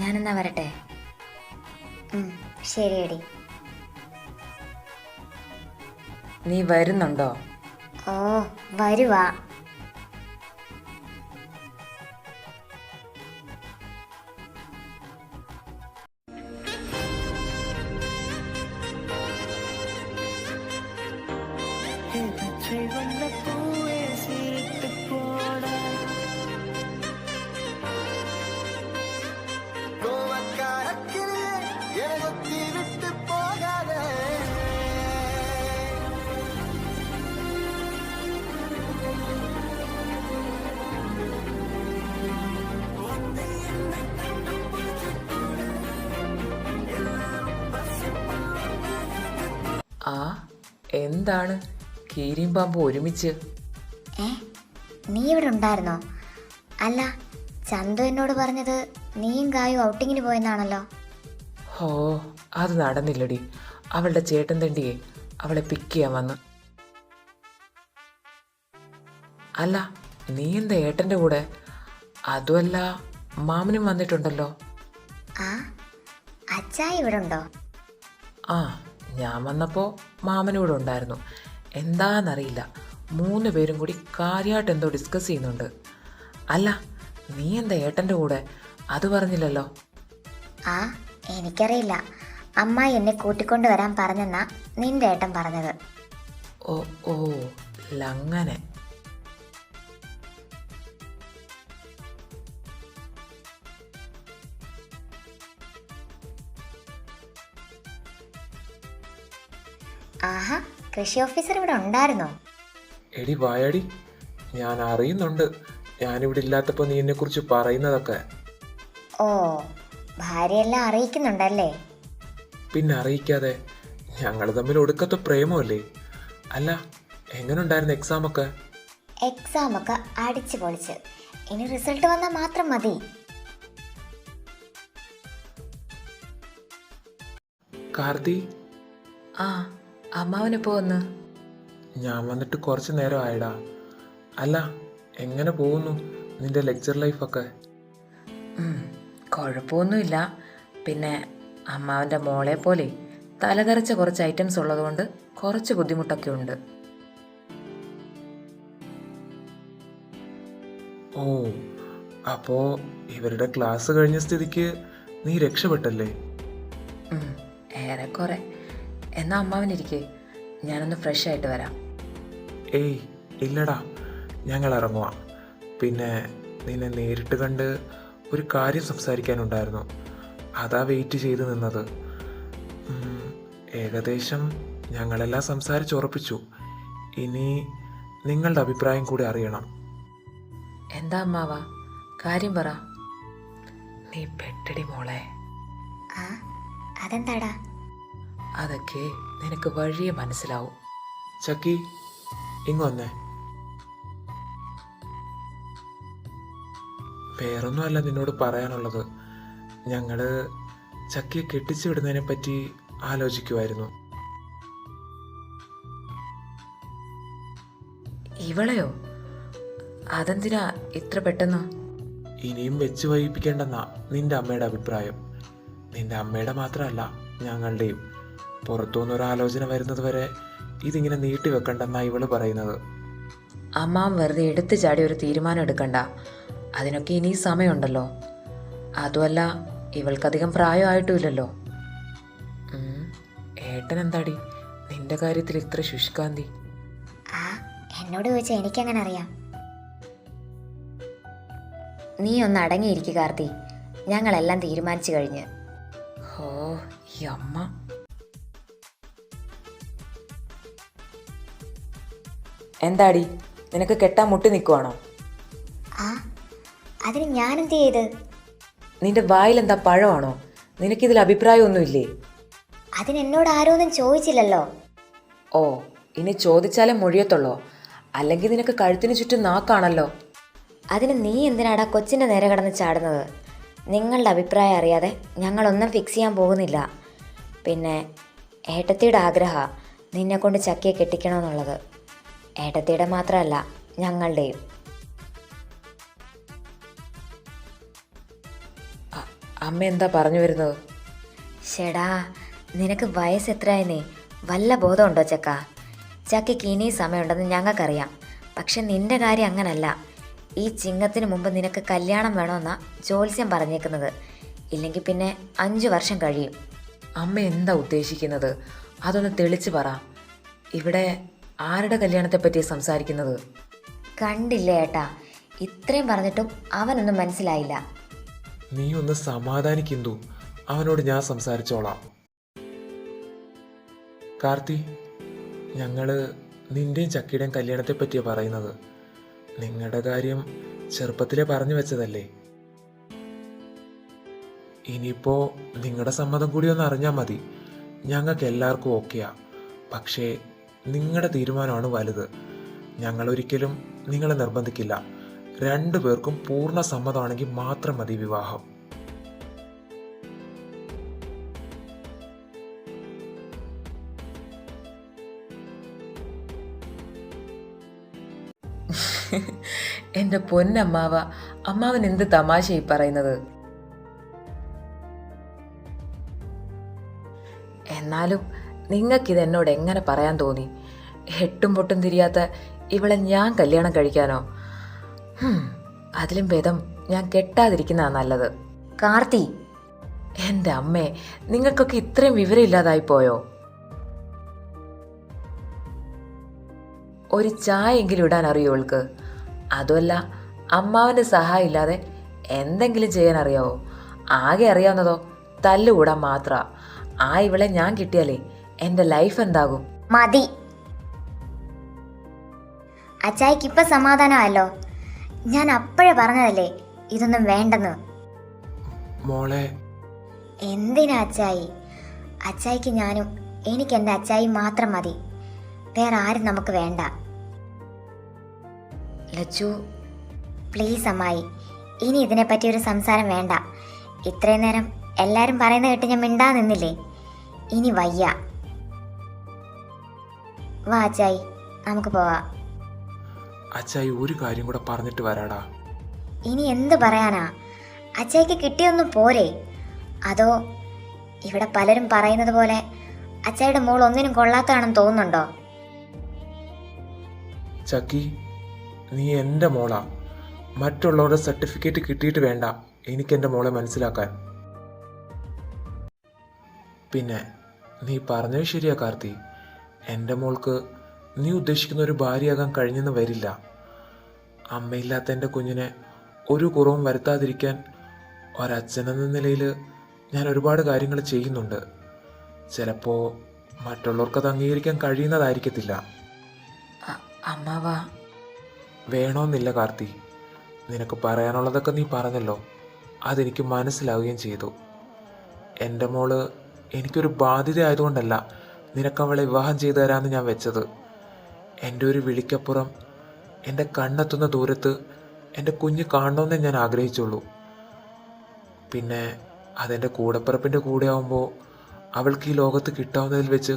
[SPEAKER 5] ഞാനെന്നാ വരട്ടെ?
[SPEAKER 4] ശരിയടി.
[SPEAKER 6] നീ വരുന്നുണ്ടോ?
[SPEAKER 4] ഓ, വരുവാ.
[SPEAKER 6] ആ, എന്താണ് കീരിയും പാമ്പും ഒരുമിച്ച്?
[SPEAKER 4] നീ ഇവിടെ ഉണ്ടായിരുന്നോ? അല്ല, ചന്തു എന്നോട് പറഞ്ഞത് നീയും ഗായും ഔട്ടിങ്ങിന് പോയെന്നാണല്ലോ.
[SPEAKER 2] ഓ, അത് നടന്നില്ലടി. അവളുടെ ചേട്ടൻ തണ്ടിയെ അവളെ പിക്ക് ചെയ്യാൻ വന്ന്. അല്ല, നീ എന്താ ഏട്ടൻ്റെ കൂടെ? അതുമല്ല, മാമനും വന്നിട്ടുണ്ടല്ലോ.
[SPEAKER 4] ആ, അച്ചായി ഇവിടെ ഉണ്ടോ?
[SPEAKER 2] ആ, ഞാൻ വന്നപ്പോൾ മാമനൂടെ ഉണ്ടായിരുന്നു. എന്താണെന്നറിയില്ല, 3 പേരും കൂടി കാര്യമായിട്ട് എന്തോ ഡിസ്കസ് ചെയ്യുന്നുണ്ട്. അല്ല, നീ എന്താ ഏട്ടൻ്റെ കൂടെ? അത് പറഞ്ഞില്ലല്ലോ.
[SPEAKER 4] ആ, എനിക്കറിയില്ല. അമ്മായി എന്നെ കൂട്ടിക്കൊണ്ട് വരാൻ പറഞ്ഞെന്നാ നിന്റെ ഏട്ടൻ പറഞ്ഞത്.
[SPEAKER 2] ഓ ഓ, ലങ്ങനെ.
[SPEAKER 4] ആഹാ, കൃഷി ഓഫീസർ ഇവിടെ ഉണ്ടായിരുന്നോ?
[SPEAKER 2] എടി വായാടി, ഞാൻ അറിയുന്നുണ്ട് ഞാനിവിടെ ഇല്ലാത്തപ്പോൾ നീ എന്നെക്കുറിച്ച് പറയുന്നതൊക്കെ.
[SPEAKER 4] ഓ, ഭാര്യയെല്ലാം അറിയിക്കുന്നുണ്ടല്ലേ?
[SPEAKER 2] പിന്നെ അറിയിക്കാതെ. ഞങ്ങൾ തമ്മിൽ ഒടുക്കത്തെ പ്രേമമല്ലേ? അല്ല, എങ്ങനെയുണ്ടായിരുന്നു എക്സാമൊക്കെ?
[SPEAKER 4] എക്സാമൊക്കെ അടിച്ചു പൊളിച്ച്. ഇനി റിസൾട്ട് വന്നാൽ മാത്രം മതി.
[SPEAKER 2] കാർത്തി.
[SPEAKER 6] ആ, അമ്മാവനെപ്പോ വന്ന്?
[SPEAKER 2] ഞാൻ വന്നിട്ട് കുറച്ച് നേരം ആയടാ. അല്ല, എങ്ങനെ പോകുന്നു നിന്റെ ലെക്ചർ ലൈഫൊക്കെ?
[SPEAKER 6] കുഴപ്പമൊന്നുമില്ല. പിന്നെ അമ്മാവൻ്റെ മോളെ പോലെ തലതെറിച്ച കുറച്ച് ഐറ്റംസ് ഉള്ളതുകൊണ്ട് കുറച്ച് ബുദ്ധിമുട്ടൊക്കെ ഉണ്ട്.
[SPEAKER 2] ഓ, അപ്പോൾ ഇവരുടെ ക്ലാസ് കഴിഞ്ഞ സ്ഥിതിക്ക് നീ രക്ഷപ്പെട്ടല്ലേ?
[SPEAKER 6] ഏറെക്കുറെ. എന്നാ അമ്മാവനിരിക്കേ, ഞാനൊന്ന് ഫ്രഷ് ആയിട്ട് വരാം.
[SPEAKER 2] ഏയ് ഇല്ലടാ, ഞങ്ങൾ ഇറങ്ങുക. പിന്നെ നിന്നെ നേരിട്ട് കണ്ട് ഒരു കാര്യം സംസാരിക്കാനുണ്ടായിരുന്നു. അതാ വെയിറ്റ് ചെയ്ത് നിന്നത്. ഏകദേശം ഞങ്ങളെല്ലാം സംസാരിച്ചുറപ്പിച്ചു. ഇനി നിങ്ങളുടെ അഭിപ്രായം കൂടി അറിയണം.
[SPEAKER 6] എന്താ അമ്മാവ, കാര്യം പറ. നീ പെട്ടടി മോളെ.
[SPEAKER 4] ആ അതെന്താടാ?
[SPEAKER 6] അതൊക്കെ നിനക്ക് വഴിയെ മനസ്സിലാവും.
[SPEAKER 2] ചക്കി ഇങ്ങ് വന്നേ. വേറൊന്നുമല്ല നിന്നോട് പറയാനുള്ളത്. ഞങ്ങള് ചക്കിയെ കെട്ടിച്ചു വിടുന്നതിനെ പറ്റി ആലോചിക്കുമായിരുന്നു.
[SPEAKER 6] ഇവളെയോ? അതെന്തിനാ ഇത്ര പെട്ടെന്ന്?
[SPEAKER 2] ഇനിയും വെച്ച് വൈകിപ്പിക്കേണ്ടെന്നാ നിന്റെ അമ്മയുടെ അഭിപ്രായം. നിന്റെ അമ്മയുടെ മാത്രമല്ല, ഞങ്ങളുടെയും. പുറത്തുനിന്നൊരാലോചന വരുന്നത് വരെ ഇതിങ്ങനെ നീട്ടി വെക്കണ്ടെന്നാ ഇവള് പറയുന്നത്.
[SPEAKER 6] അമ്മാവൻ വെറുതെ എടുത്തു ചാടി ഒരു തീരുമാനം എടുക്കണ്ട. അതിനൊക്കെ ഇനി സമയമുണ്ടല്ലോ. അതുമല്ല, ഇവൾക്കധികം പ്രായമായിട്ടുമില്ലല്ലോ.
[SPEAKER 2] ഏട്ടൻ എന്താടി നിന്റെ കാര്യത്തിൽ ഇത്ര ശുഷ്കാന്തി?
[SPEAKER 4] ആ എന്നോട് ചോദിച്ചാൽ എനിക്കെങ്ങനെ അറിയാം?
[SPEAKER 5] നീ ഒന്ന് അടങ്ങിയിരിക്കുക കാർത്തി. ഞങ്ങളെല്ലാം തീരുമാനിച്ചു കഴിഞ്ഞ്.
[SPEAKER 6] ഓ, ഈ അമ്മ. എന്താടി, നിനക്ക് കെട്ടാൻ മുട്ടി നിൽക്കുവാണോ?
[SPEAKER 4] ആ അതിന് ഞാനെന്ത് ചെയ്ത്?
[SPEAKER 6] നിന്റെ വായിലെന്താ പഴമാണോ? നിനക്കിതിൽ അഭിപ്രായമൊന്നുമില്ലേ?
[SPEAKER 4] അതിനെന്നോട് ആരോന്നും ചോദിച്ചില്ലല്ലോ.
[SPEAKER 6] ഓ, ഇനി ചോദിച്ചാലേ മൊഴിയത്തുള്ളോ? അല്ലെങ്കിൽ നിനക്ക് കഴുത്തിന് ചുറ്റും നാക്കാണല്ലോ.
[SPEAKER 5] അതിന് നീ എന്തിനാടാ കൊച്ചിൻ്റെ നേരെ കിടന്ന് ചാടുന്നത്? നിങ്ങളുടെ അഭിപ്രായം അറിയാതെ ഞങ്ങളൊന്നും ഫിക്സ് ചെയ്യാൻ പോകുന്നില്ല. പിന്നെ ഏട്ടത്തിയുടെ ആഗ്രഹമാണ് നിന്നെക്കൊണ്ട് ചക്കിയെ കെട്ടിക്കണമെന്നുള്ളത്. ഏട്ടത്തിയുടെ മാത്രമല്ല, ഞങ്ങളുടെയും.
[SPEAKER 6] അമ്മ എന്താ പറഞ്ഞു വരുന്നത്?
[SPEAKER 5] ഷെടാ, നിനക്ക് വയസ്സ് എത്രയായെന്നേ വല്ല ബോധമുണ്ടോ ചക്ക? ചക്കയ്ക്ക് ഇനി സമയമുണ്ടെന്ന് ഞങ്ങൾക്കറിയാം. പക്ഷെ നിന്റെ കാര്യം അങ്ങനല്ല. ഈ ചിങ്ങത്തിന് മുമ്പ് നിനക്ക് കല്യാണം വേണമെന്നാ ജോത്സ്യം പറഞ്ഞേക്കുന്നത്. ഇല്ലെങ്കിൽ പിന്നെ 5 വർഷം കഴിയും.
[SPEAKER 6] അമ്മ എന്താ ഉദ്ദേശിക്കുന്നത്? അതൊന്ന് തെളിച്ച് പറ. ഇവിടെ ആരുടെ കല്യാണത്തെ പറ്റി സംസാരിക്കുന്നത്?
[SPEAKER 5] കണ്ടില്ലേ ഏട്ടാ, ഇത്രയും പറഞ്ഞിട്ടും അവനൊന്നും മനസ്സിലായില്ല.
[SPEAKER 2] നീ ഒന്ന് സമാധാനിക്കുന്നു. അവനോട് ഞാൻ സംസാരിച്ചോളാം. കാർത്തി, ഞങ്ങള് നിന്റെയും ചക്കിയുടെയും കല്യാണത്തെ പറ്റിയാണ് പറയുന്നത്. നിങ്ങളുടെ കാര്യം ചെറുപ്പത്തിലെ പറഞ്ഞു വെച്ചതല്ലേ. ഇനിയിപ്പോ നിങ്ങളുടെ സമ്മതം കൂടി ഒന്ന് അറിഞ്ഞാൽ മതി. ഞങ്ങൾക്ക് എല്ലാവർക്കും ഓക്കെയാ. പക്ഷേ നിങ്ങളുടെ തീരുമാനമാണ് വലുത്. ഞങ്ങൾ ഒരിക്കലും നിങ്ങളെ നിർബന്ധിക്കില്ല. 2 പേർക്കും പൂർണ്ണ സമ്മതമാണെങ്കിൽ മാത്രം മതി വിവാഹം.
[SPEAKER 6] എൻ്റെ പൊന്നമ്മാവ, അമ്മാവൻ എന്ത് തമാശയായി പറയുന്നത്. എന്നാലും നിങ്ങൾക്കിത് എന്നോട് എങ്ങനെ പറയാൻ തോന്നി? എട്ടും പൊട്ടും തിരിയാത്ത ഇവളെ ഞാൻ കല്യാണം കഴിക്കാനോ? അതിലും ഭേദം ഞാൻ കെട്ടാതിരിക്കുന്നതാണ് നല്ലത്.
[SPEAKER 5] കാർത്തി,
[SPEAKER 6] എൻ്റെ അമ്മേ, നിങ്ങൾക്കൊക്കെ ഇത്രയും വിവരമില്ലാതായിപ്പോയോ? ഒരു ചായ എങ്കിലും ഇടാൻ അറിയോ ഇവൾക്ക്? അതുമല്ല, അമ്മാവൻ്റെ സഹായം ഇല്ലാതെ എന്തെങ്കിലും ചെയ്യാൻ അറിയാവോ? ആകെ അറിയാവുന്നതോ തല്ലുകൂടാൻ മാത്രമാ. ആ ഇവളെ ഞാൻ കിട്ടിയാലേ എൻ്റെ ലൈഫ് എന്താകും?
[SPEAKER 4] മതി. അച്ചായിക്ക് ഇപ്പൊ സമാധാനമല്ലോ. ഞാൻ അപ്പോഴേ പറഞ്ഞതല്ലേ ഇതൊന്നും വേണ്ടെന്ന്.
[SPEAKER 2] മോളെ,
[SPEAKER 4] എന്തിനാ അച്ചായി? അച്ചായിക്ക് ഞാനും, എനിക്ക് എൻ്റെ അച്ചായി മാത്രം മതി. വേറെ ആരും നമുക്ക് വേണ്ട.
[SPEAKER 5] ലച്ചു,
[SPEAKER 4] പ്ലീസ് അമ്മായി, ഇനി ഇതിനെപ്പറ്റി ഒരു സംസാരം വേണ്ട. ഇത്രയും നേരം എല്ലാവരും പറയുന്ന കേട്ട് ഞാൻ മിണ്ടാ നിന്നില്ലേ? ഇനി വയ്യ. വാ അച്ചായി, നമുക്ക് പോവാം.
[SPEAKER 2] അച്ചായി ഒരു കാര്യം കൂടെ പറഞ്ഞിട്ട് വരാടാ.
[SPEAKER 4] ഇനി എന്ത് പറയാനാ? അച്ചായിക്ക് കിട്ടിയൊന്നും പോരെ? അതോ ഇവിടെ പലരും പറയുന്നത് പോലെ അച്ചായിയുടെ മോൾ ഒന്നിനും കൊള്ളാത്തതാണെന്ന് തോന്നുന്നുണ്ടോ?
[SPEAKER 2] ചക്കി, നീ എൻ്റെ മോളാ. മറ്റുള്ളവരുടെ സർട്ടിഫിക്കറ്റ് കിട്ടിയിട്ട് വേണ്ട എനിക്കെൻ്റെ മോളെ മനസ്സിലാക്കാൻ. പിന്നെ നീ പറഞ്ഞത് ശരിയാ കാർത്തി. എൻ്റെ മോൾക്ക് നീ ഉദ്ദേശിക്കുന്ന ഒരു ഭാര്യയാകാൻ കഴിഞ്ഞെന്ന് വരില്ല. അമ്മയില്ലാത്ത എൻ്റെ കുഞ്ഞിനെ ഒരു കുറവും വരുത്താതിരിക്കാൻ ഒരച്ഛനെന്ന നിലയിൽ ഞാൻ ഒരുപാട് കാര്യങ്ങൾ ചെയ്യുന്നുണ്ട്. ചിലപ്പോൾ മറ്റുള്ളവർക്കത് അംഗീകരിക്കാൻ കഴിയുന്നതായിരിക്കത്തില്ല.
[SPEAKER 6] അമ്മാവ,
[SPEAKER 2] വേണമെന്നില്ല കാർത്തി. നിനക്ക് പറയാനുള്ളതൊക്കെ നീ പറഞ്ഞല്ലോ. അതെനിക്ക് മനസ്സിലാവുകയും ചെയ്തു. എൻ്റെ മോള് എനിക്കൊരു ബാധ്യത ആയതുകൊണ്ടല്ല നിനക്കവളെ വിവാഹം ചെയ്തു തരാമെന്ന് ഞാൻ വെച്ചത്. എൻ്റെ ഒരു വിളിക്കപ്പുറം എൻ്റെ കണ്ണെത്തുന്ന ദൂരത്ത് എൻ്റെ കുഞ്ഞ് കാണണമെന്നേ ഞാൻ ആഗ്രഹിച്ചുള്ളൂ. പിന്നെ അതെൻ്റെ കൂടപ്പിറപ്പിൻ്റെ കൂടെ ആവുമ്പോൾ അവൾക്ക് ഈ ലോകത്ത് കിട്ടാവുന്നതിൽ വെച്ച്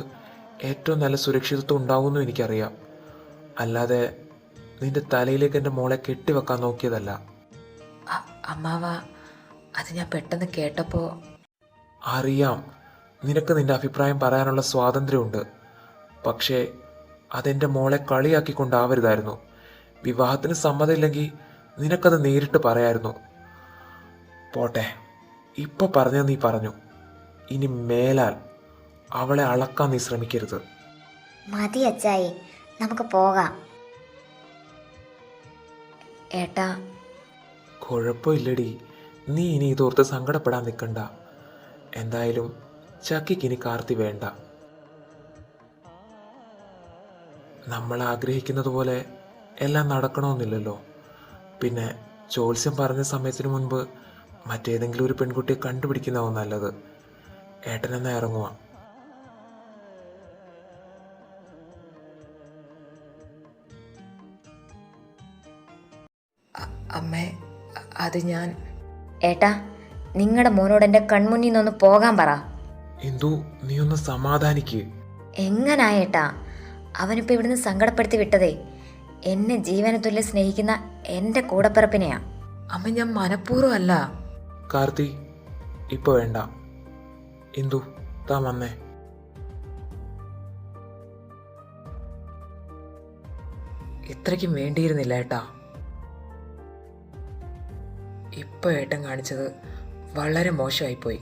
[SPEAKER 2] ഏറ്റവും നല്ല സുരക്ഷിതത്വം ഉണ്ടാവുമെന്നും എനിക്കറിയാം. അല്ലാതെ നിന്റെ തലയിലേക്ക് എൻ്റെ മോളെ കെട്ടിവെക്കാൻ നോക്കിയതല്ല.
[SPEAKER 6] അമ്മാവ, അത് ഞാൻ പെട്ടെന്ന് കേട്ടപ്പോൾ
[SPEAKER 2] അറിയാം, നിനക്ക് നിന്റെ അഭിപ്രായം പറയാനുള്ള സ്വാതന്ത്ര്യമുണ്ട്. പക്ഷേ അതെൻ്റെ മോളെ കളിയാക്കിക്കൊണ്ടാവരുതായിരുന്നു. വിവാഹത്തിന് സമ്മതമില്ലെങ്കിൽ നിനക്കത് നേരിട്ട് പറയായിരുന്നു. പോട്ടെ, ഇപ്പൊ പറഞ്ഞത് നീ പറഞ്ഞു. ഇനി മേലാൽ അവളെ അളക്കാൻ നീ ശ്രമിക്കരുത്.
[SPEAKER 4] മതി അച്ചായി, നമുക്ക് പോകാം.
[SPEAKER 5] ഏട്ടാ,
[SPEAKER 2] കുഴപ്പമില്ലടി, നീ ഇനി ഇതോർത്ത് സങ്കടപ്പെടാൻ നിൽക്കണ്ട. എന്തായാലും ചക്കിക്ക് ഇനി കാർത്തി വേണ്ട. നമ്മൾ ആഗ്രഹിക്കുന്നത് പോലെ എല്ലാം നടക്കണമെന്നില്ലല്ലോ. പിന്നെ ജ്യോത്സ്യം പറഞ്ഞ സമയത്തിന് മുൻപ് മറ്റേതെങ്കിലും ഒരു പെൺകുട്ടിയെ കണ്ടുപിടിക്കുന്നതാവും നല്ലത്. ഏട്ടനെന്നാ ഇറങ്ങുക.
[SPEAKER 6] അമ്മേ, അത് ഞാൻ
[SPEAKER 5] ഏട്ടാ, നിങ്ങളുടെ മോനോട് എൻ്റെ കൺമുന്നിൽ നിന്നൊന്ന് പോകാൻ പറ.
[SPEAKER 2] എന്തു, നീ ഒന്ന് സമാധാനിക്ക്.
[SPEAKER 5] എങ്ങനായേട്ടാ? അവനിപ്പോൾ ഇവിടുന്ന് സങ്കടപ്പെടുത്തി വിട്ടതേ എന്നെ ജീവന തുല്യം സ്നേഹിക്കുന്ന എൻ്റെ കൂടപ്പിറപ്പിനെയാ.
[SPEAKER 6] അമ്മ, ഞാൻ മനഃപൂർവ്വം അല്ല.
[SPEAKER 2] കാർത്തി, ഇപ്പൊ വേണ്ട. എന്തു, താ വന്നേ.
[SPEAKER 6] ഇത്രയ്ക്കും വേണ്ടിയിരുന്നില്ല ഏട്ടാ. ഇപ്പൊ ഏട്ടൻ കാണിച്ചത് വളരെ മോശമായിപ്പോയി.